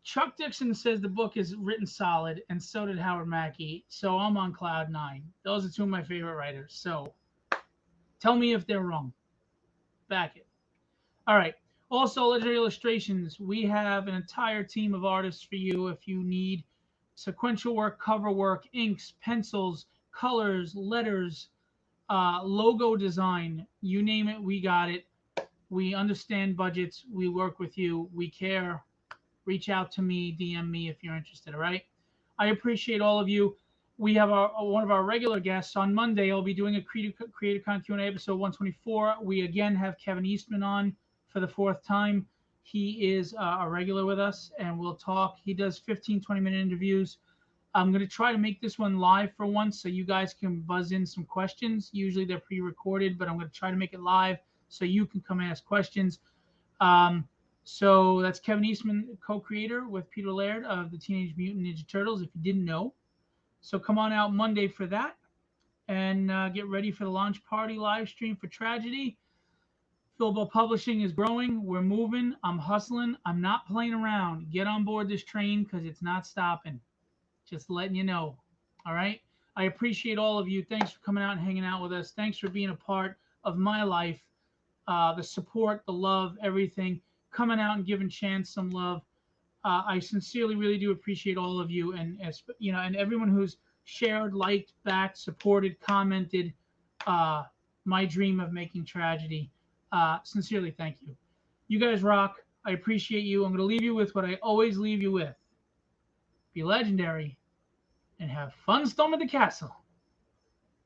Speaker 1: Chuck Dixon says the book is written solid, and so did Howard Mackey. So I'm on cloud 9. Those are two of my favorite writers. So tell me if they're wrong. Back it. All right. Also, Legendary Illustrations. We have an entire team of artists for you if you need sequential work, cover work, inks, pencils, colors, letters, logo design. You name it, we got it. We understand budgets. We work with you. We care. Reach out to me, DM me if you're interested, all right? I appreciate all of you. We have one of our regular guests on Monday. I'll be doing a Creatorcon Q&A episode 124. We again have Kevin Eastman on for the 4th time. He is a regular with us, and we'll talk. He does 15, 20-minute interviews. I'm going to try to make this one live for once so you guys can buzz in some questions. Usually they're pre-recorded, but I'm going to try to make it live so you can come and ask questions. So that's Kevin Eastman, co-creator with Peter Laird of the Teenage Mutant Ninja Turtles, if you didn't know. So come on out Monday for that, and get ready for the launch party live stream for Tragedy. Philbo Publishing is growing. We're moving. I'm hustling. I'm not playing around. Get on board this train because it's not stopping. Just letting you know. All right? I appreciate all of you. Thanks for coming out and hanging out with us. Thanks for being a part of my life. The support, the love, everything. Coming out and giving Chance some love. I sincerely really do appreciate all of you, and and everyone who's shared, liked, backed, supported, commented my dream of making Tragedy. Sincerely, thank you. You guys rock. I appreciate you. I'm going to leave you with what I always leave you with. Be legendary and have fun storming the castle.